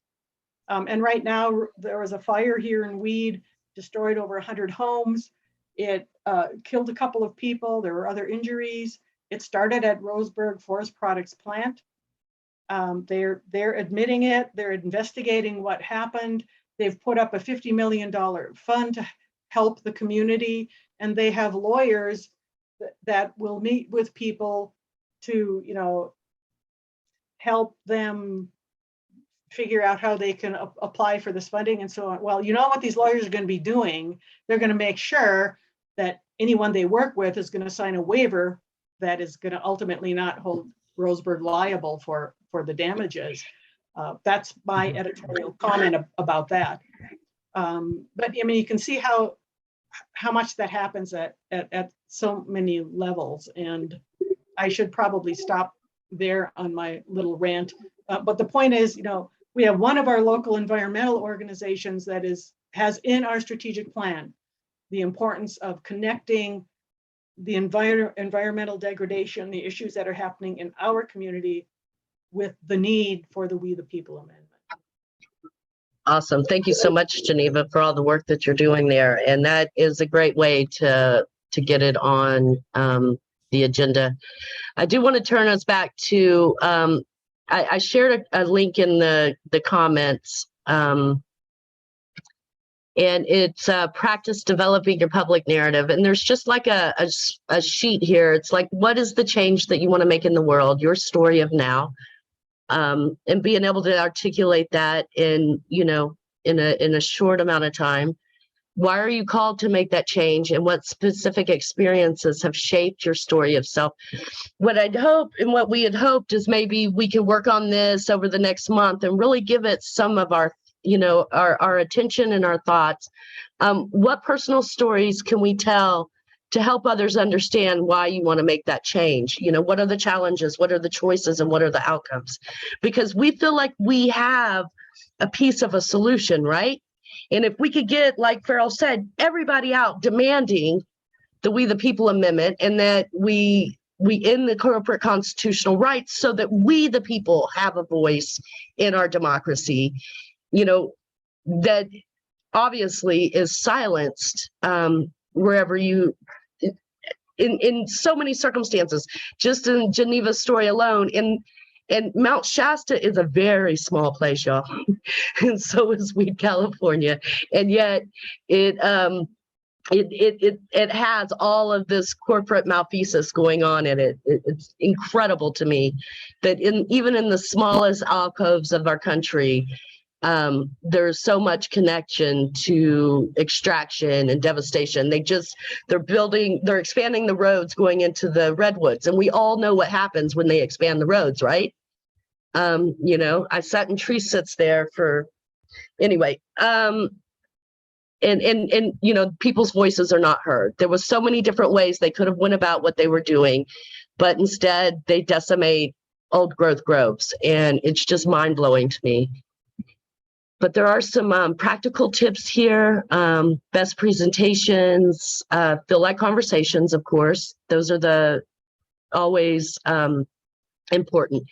And right now there was a fire here in Weed, destroyed over 100 homes. It killed a couple of people. There were other injuries. It started at Roseburg Forest Products plant. They're admitting it. They're investigating what happened. They've put up a $50 million fund to help the community, and they have lawyers that will meet with people to, you know, help them figure out how they can apply for this funding and so on. Well, you know what these lawyers are going to be doing? They're going to make sure that anyone they work with is going to sign a waiver that is going to ultimately not hold Roseburg liable for the damages. That's my editorial comment about that. But I mean, you can see how much that happens at so many levels, and I should probably stop there on my little rant. But the point is, you know, we have one of our local environmental organizations that has in our strategic plan the importance of connecting the environmental degradation, the issues that are happening in our community, with the need for the We the People Amendment. Awesome. Thank you so much, Geneva, for all the work that you're doing there. And that is a great way to get it on the agenda. I do want to turn us back to, I shared a link in the comments, and it's practice developing your public narrative. And there's just like a sheet here. It's like, what is the change that you want to make in the world? Your story of now. And being able to articulate that in, you know, in a short amount of time. Why are you called to make that change, and what specific experiences have shaped your story of self? What I'd hope, and what we had hoped, is maybe we can work on this over the next month and really give it some of our, you know, our attention and our thoughts. What personal stories can we tell to help others understand why you want to make that change? You know, what are the challenges, what are the choices, and what are the outcomes? Because we feel like we have a piece of a solution, right? And if we could get, like Farrell said, everybody out demanding the We the People Amendment, and that we end the corporate constitutional rights so that we the people have a voice in our democracy, you know, that obviously is silenced wherever you, in so many circumstances. Just in Geneva's story alone, and Mount Shasta is a very small place, y'all, and so is Weed, California, and yet it has all of this corporate malfeasance going on in it. It's incredible to me that even in the smallest alcoves of our country, there's so much connection to extraction and devastation. They're expanding the roads going into the redwoods, and we all know what happens when they expand the roads, right? You know, I sat in tree sits there anyway. And you know, people's voices are not heard. There was so many different ways they could have went about what they were doing, but instead they decimate old growth groves, and it's just mind blowing to me. But there are some practical tips here, best presentations, feel like conversations, of course. Those are always important.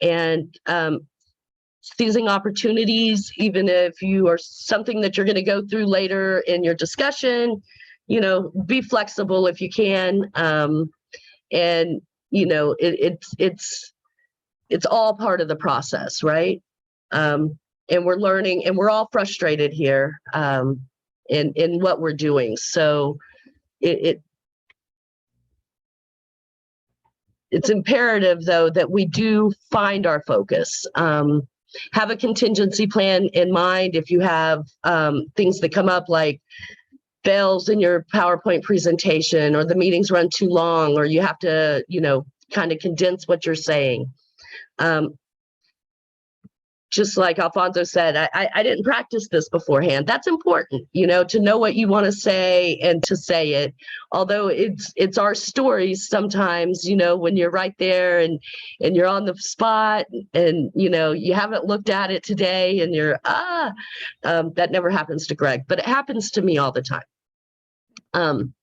And seizing opportunities, even if you are something that you're going to go through later in your discussion, you know, be flexible if you can. And, you know, it's all part of the process, right? And we're learning, and we're all frustrated here in what we're doing. So it's imperative, though, that we do find our focus. Have a contingency plan in mind if you have things that come up like fails in your PowerPoint presentation, or the meetings run too long, or you have to, you know, kind of condense what you're saying. Just like Alfonso said, I didn't practice this beforehand. That's important, you know, to know what you want to say and to say it. Although it's our stories sometimes, you know, when you're right there and you're on the spot, and, you know, you haven't looked at it today, and you're, that never happens to Greg, but it happens to me all the time.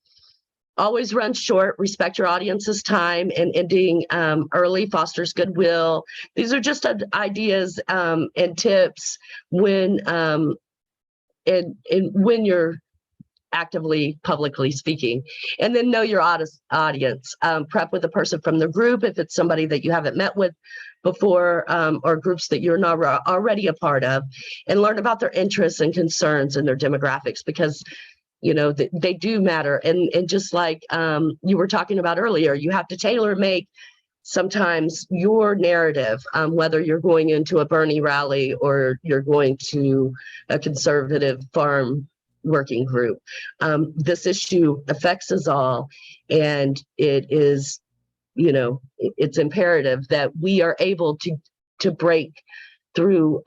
always run short, respect your audience's time, and ending early fosters goodwill. These are just ideas and tips when when you're actively publicly speaking. And then know your audience. Prep with a person from the group if it's somebody that you haven't met with before, or groups that you're not already a part of, and learn about their interests and concerns and their demographics, because you know they do matter. And just like you were talking about earlier, you have to tailor make sometimes your narrative, whether you're going into a Bernie rally or you're going to a conservative farm working group. This issue affects us all, and it is, you know, it's imperative that we are able to break through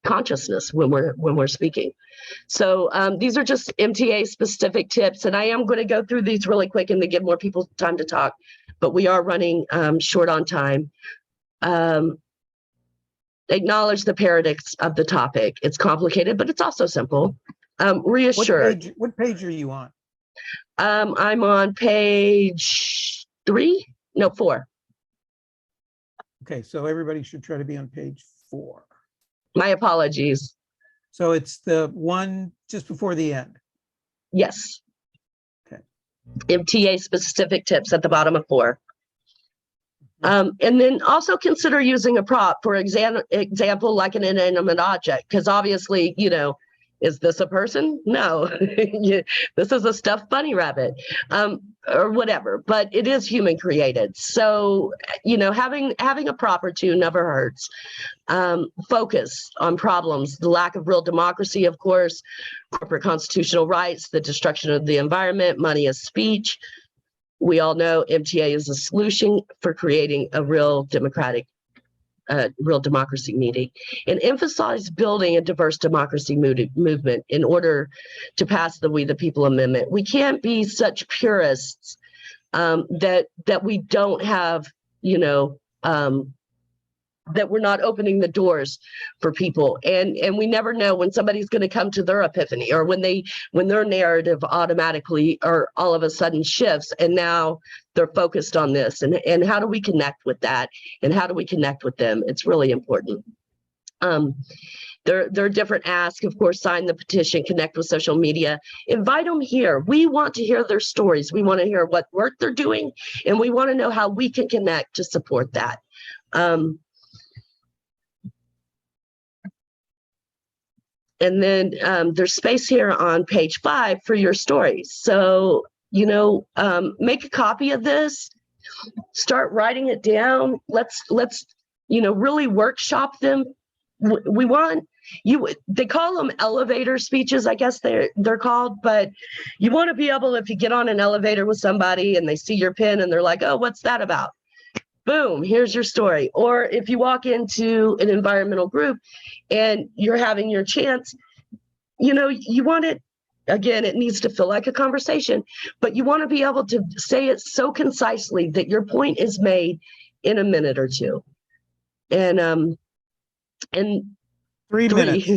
consciousness when we're speaking. So these are just MTA specific tips, and I am going to go through these really quick and to give more people time to talk, but we are running short on time. Acknowledge the paradox of the topic. It's complicated, but it's also simple. Reassure. What page are you on? I'm on page 4. Okay, so everybody should try to be on page 4. My apologies. So it's the one just before the end. Yes. Okay. MTA specific tips at the bottom of 4. And then also consider using a prop, for example, like an inanimate object, because obviously, you know, is this a person? No, this is a stuffed bunny rabbit, or whatever, but it is human created. So, you know, having a prop or two never hurts. Focus on problems, the lack of real democracy, of course, corporate constitutional rights, the destruction of the environment, money as speech. We all know MTA is a solution for creating a real democracy meeting, and emphasize building a diverse democracy movement in order to pass the We the People Amendment. We can't be such purists that we don't have, you know, that we're not opening the doors for people, and we never know when somebody's going to come to their epiphany, or when their narrative automatically or all of a sudden shifts, and now they're focused on this, and how do we connect with that, and how do we connect with them? It's really important. There are different asks, of course. Sign the petition, connect with social media, invite them here. We want to hear their stories. We want to hear what work they're doing, and we want to know how we can connect to support that. And then there's space here on page 5 for your stories. So, you know, make a copy of this, start writing it down. Let's, you know, really workshop them. We want you, they call them elevator speeches, I guess they're called, but you want to be able, if you get on an elevator with somebody and they see your pen and they're like, oh, what's that about? Boom, here's your story. Or if you walk into an environmental group and you're having your chance, you know, you want it, again, it needs to feel like a conversation, but you want to be able to say it so concisely that your point is made in a minute or two. And 3 minutes.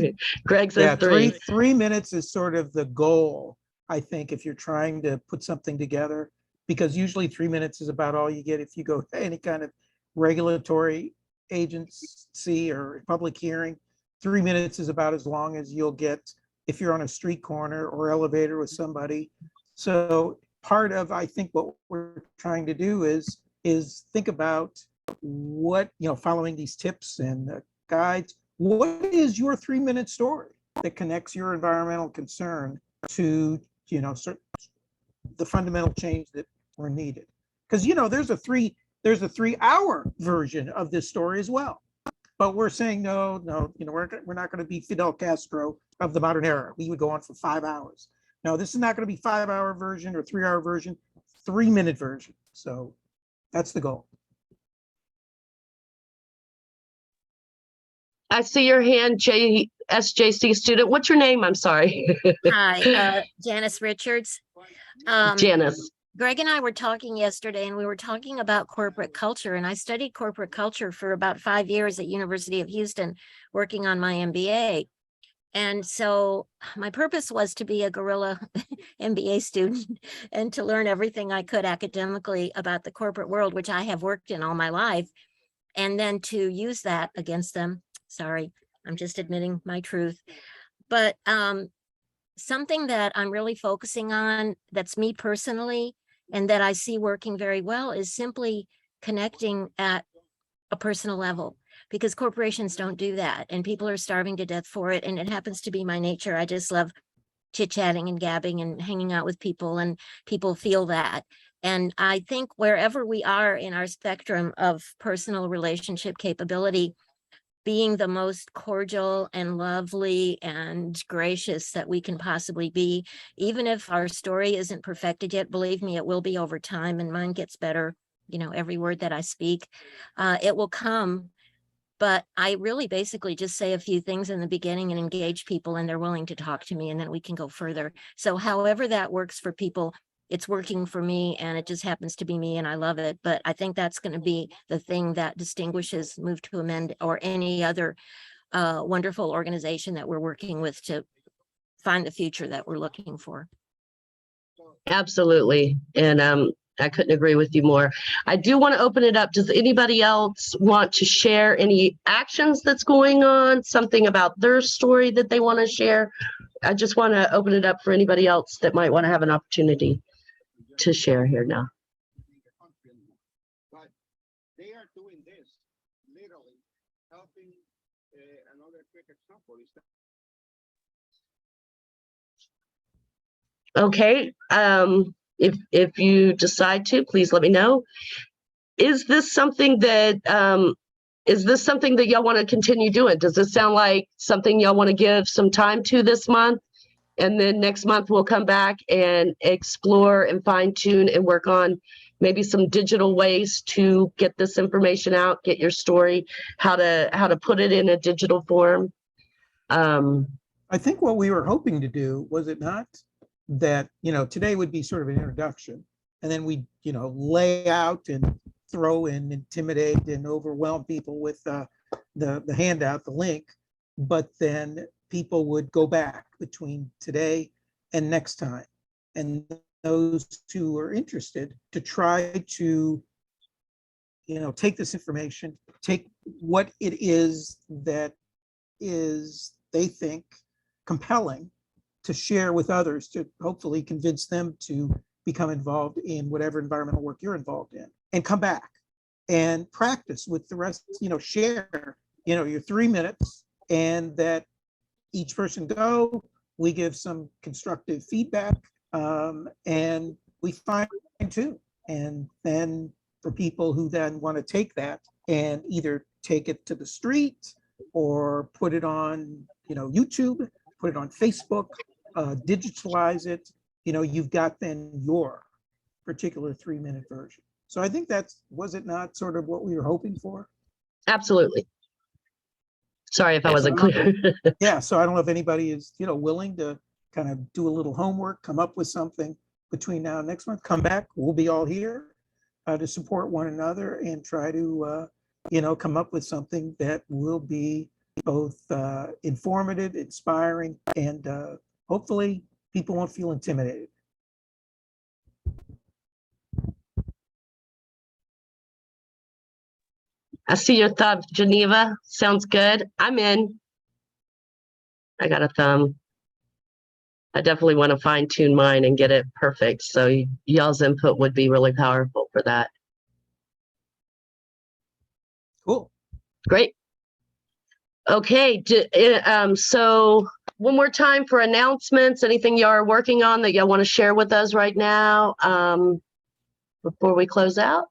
Greg says Yeah, 3. 3 minutes is sort of the goal, I think, if you're trying to put something together, because usually 3 minutes is about all you get if you go to any kind of regulatory agency or public hearing. 3 minutes is about as long as you'll get if you're on a street corner or elevator with somebody. So part of, I think, what we're trying to do is think about what, you know, following these tips and guides, what is your 3 minute story that connects your environmental concern to, you know, the fundamental change that were needed? Because, you know, there's a 3-hour version of this story as well. But we're saying, no, you know, we're not going to be Fidel Castro of the modern era. We would go on for 5 hours. No, this is not going to be 5-hour version or 3-hour version, 3 minute version. So that's the goal. I see your hand, SJC student. What's your name? I'm sorry. Hi, Janice Richards. Janice. Greg and I were talking yesterday, and we were talking about corporate culture, and I studied corporate culture for about 5 years at University of Houston, working on my MBA. And so my purpose was to be a guerrilla MBA student and to learn everything I could academically about the corporate world, which I have worked in all my life, and then to use that against them. Sorry, I'm just admitting my truth. But something that I'm really focusing on, that's me personally, and that I see working very well, is simply connecting at a personal level, because corporations don't do that and people are starving to death for it. And it happens to be my nature. I just love chit-chatting and gabbing and hanging out with people, and people feel that. And I think wherever we are in our spectrum of personal relationship capability, being the most cordial and lovely and gracious that we can possibly be, even if our story isn't perfected yet, believe me, it will be over time, and mine gets better, you know, every word that I speak, it will come. But I really basically just say a few things in the beginning and engage people, and they're willing to talk to me, and then we can go further. So however that works for people, it's working for me, and it just happens to be me, and I love it. But I think that's going to be the thing that distinguishes Move to Amend or any other wonderful organization that we're working with to find the future that we're looking for. Absolutely. And I couldn't agree with you more. I do want to open it up. Does anybody else want to share any actions that's going on, something about their story that they want to share? I just want to open it up for anybody else that might want to have an opportunity to share here now. But they are doing this literally helping. Another quick example is that Okay, if you decide to, please let me know. Is this something that y'all want to continue doing? Does this sound like something y'all want to give some time to this month? And then next month we'll come back and explore and fine tune and work on maybe some digital ways to get this information out, get your story, how to put it in a digital form. I think what we were hoping to do, was it not, that, you know, today would be sort of an introduction, and then we, you know, lay out and throw and intimidate and overwhelm people with the handout, the link, but then people would go back between today and next time. And those who are interested to try to, you know, take this information, take what it is that is, they think, compelling, to share with others, to hopefully convince them to become involved in whatever environmental work you're involved in, and come back and practice with the rest, you know, share, you know, your 3 minutes, and that each person go, we give some constructive feedback, and we fine tune. And then for people who then want to take that and either take it to the street or put it on, you know, YouTube, put it on Facebook, digitalize it, you know, you've got then your particular 3-minute version. So I think that's, was it not sort of what we were hoping for? Absolutely. Sorry if I wasn't clear. Yeah, so I don't know if anybody is, you know, willing to kind of do a little homework, come up with something between now and next month, come back, we'll be all here to support one another and try to, you know, come up with something that will be both informative, inspiring, and hopefully people won't feel intimidated. I see your thumb, Geneva. Sounds good. I'm in. I got a thumb. I definitely want to fine tune mine and get it perfect. So y'all's input would be really powerful for that. Cool. Great. Okay. So one more time for announcements, anything y'all are working on that y'all want to share with us right now before we close out?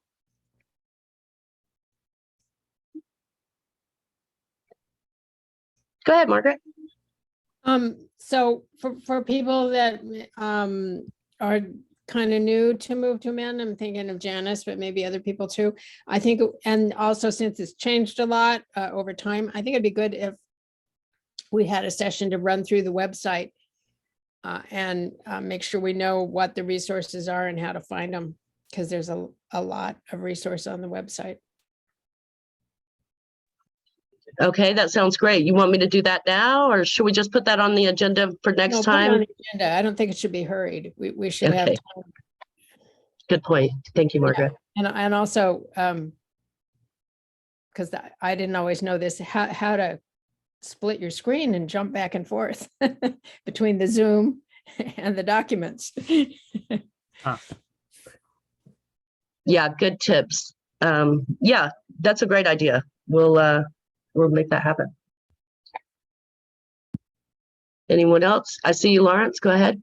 Go ahead, Margaret. So for people that are kind of new to Move to Amend, I'm thinking of Janice, but maybe other people too. I think, and also since it's changed a lot over time, I think it'd be good if we had a session to run through the website and make sure we know what the resources are and how to find them, because there's a lot of resources on the website. Okay, that sounds great. You want me to do that now, or should we just put that on the agenda for No, next put it on time? the agenda. I don't think it should be hurried. We should have Okay. time. Good point. Thank you, Margaret. And also, because I didn't always know this, how to split your screen and jump back and forth between the Zoom and the documents. Yeah, good tips. Yeah, that's a great idea. We'll make that happen. Anyone else? I see you, Lawrence. Go ahead.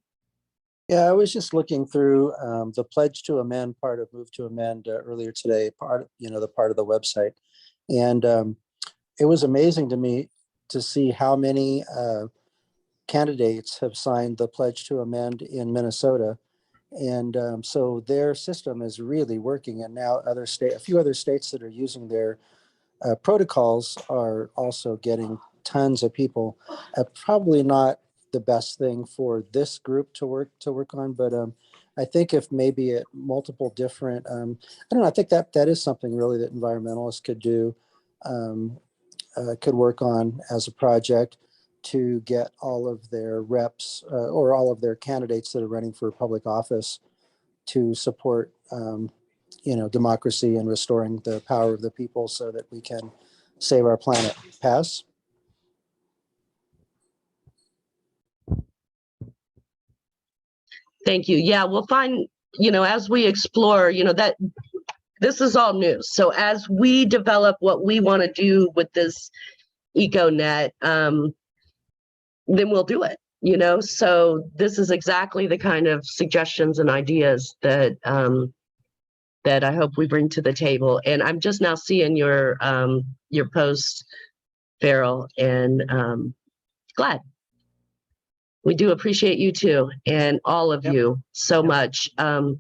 Yeah, I was just looking through the pledge to amend part of move to amend earlier today, the part of the website. And it was amazing to me to see how many candidates have signed the pledge to amend in Minnesota. And so their system is really working. And now a few other states that are using their protocols are also getting tons of people. Probably not the best thing for this group to work on, but I think if maybe at multiple different, I don't know, I think that is something really that environmentalists could do, could work on as a project to get all of their reps or all of their candidates that are running for public office to support, democracy and restoring the power of the people so that we can save our planet. Pass. Thank you. Yeah, we'll find, as we explore, that this is all new. So as we develop what we want to do with this EcoNet, then we'll do it, So this is exactly the kind of suggestions and ideas that that I hope we bring to the table. And I'm just now seeing your post, Farrell, and glad. We do appreciate you too, and all of you so much. We're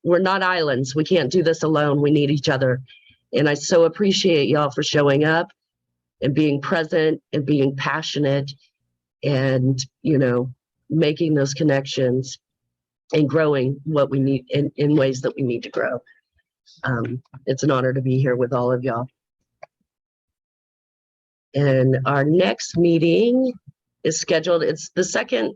not islands. We can't do this alone. We need each other. And I so appreciate y'all for showing up and being present and being passionate and, making those connections and growing what we need in ways that we need to grow. It's an honor to be here with all of y'all. And our next meeting is scheduled. It's the second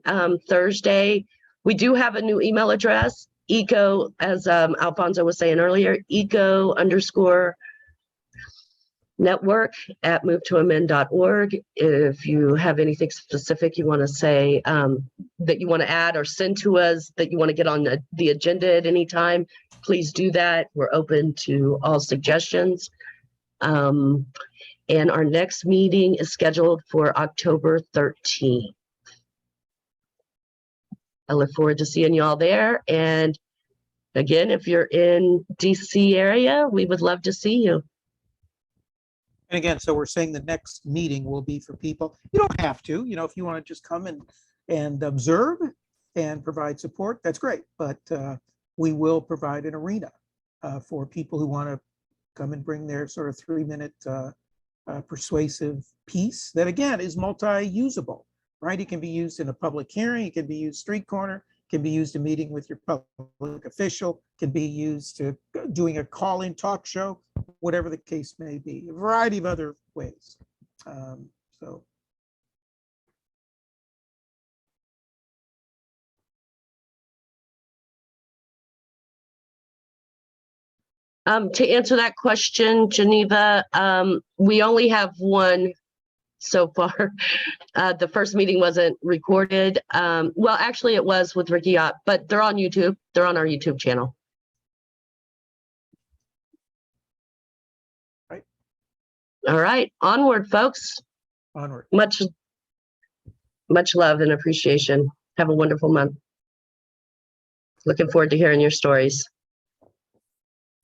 Thursday. We do have a new email address, eco, as Alfonso was saying earlier, eco_network@movetoamend.org. If you have anything specific you want to say, that you want to add or send to us, that you want to get on the agenda at any time, please do that. We're open to all suggestions. And our next meeting is scheduled for October 13th. I look forward to seeing y'all there. And again, if you're in DC area, we would love to see you. And again, so we're saying the next meeting will be for people. You don't have to, if you want to just come and observe and provide support, that's great. But we will provide an arena for people who want to come and bring their sort of 3-minute persuasive piece that again is multi-usable, right? It can be used in a public hearing, it can be used street corner, it can be used in meeting with your public official, it can be used to doing a call-in talk show, whatever the case may be, a variety of other ways. To answer that question, Geneva, we only have one so far. The first meeting wasn't recorded. Well, actually it was with Ricky Ott, but they're on YouTube. They're on our YouTube channel. Right. All right, onward, folks. Onward. Much love and appreciation. Have a wonderful month. Looking forward to hearing your stories.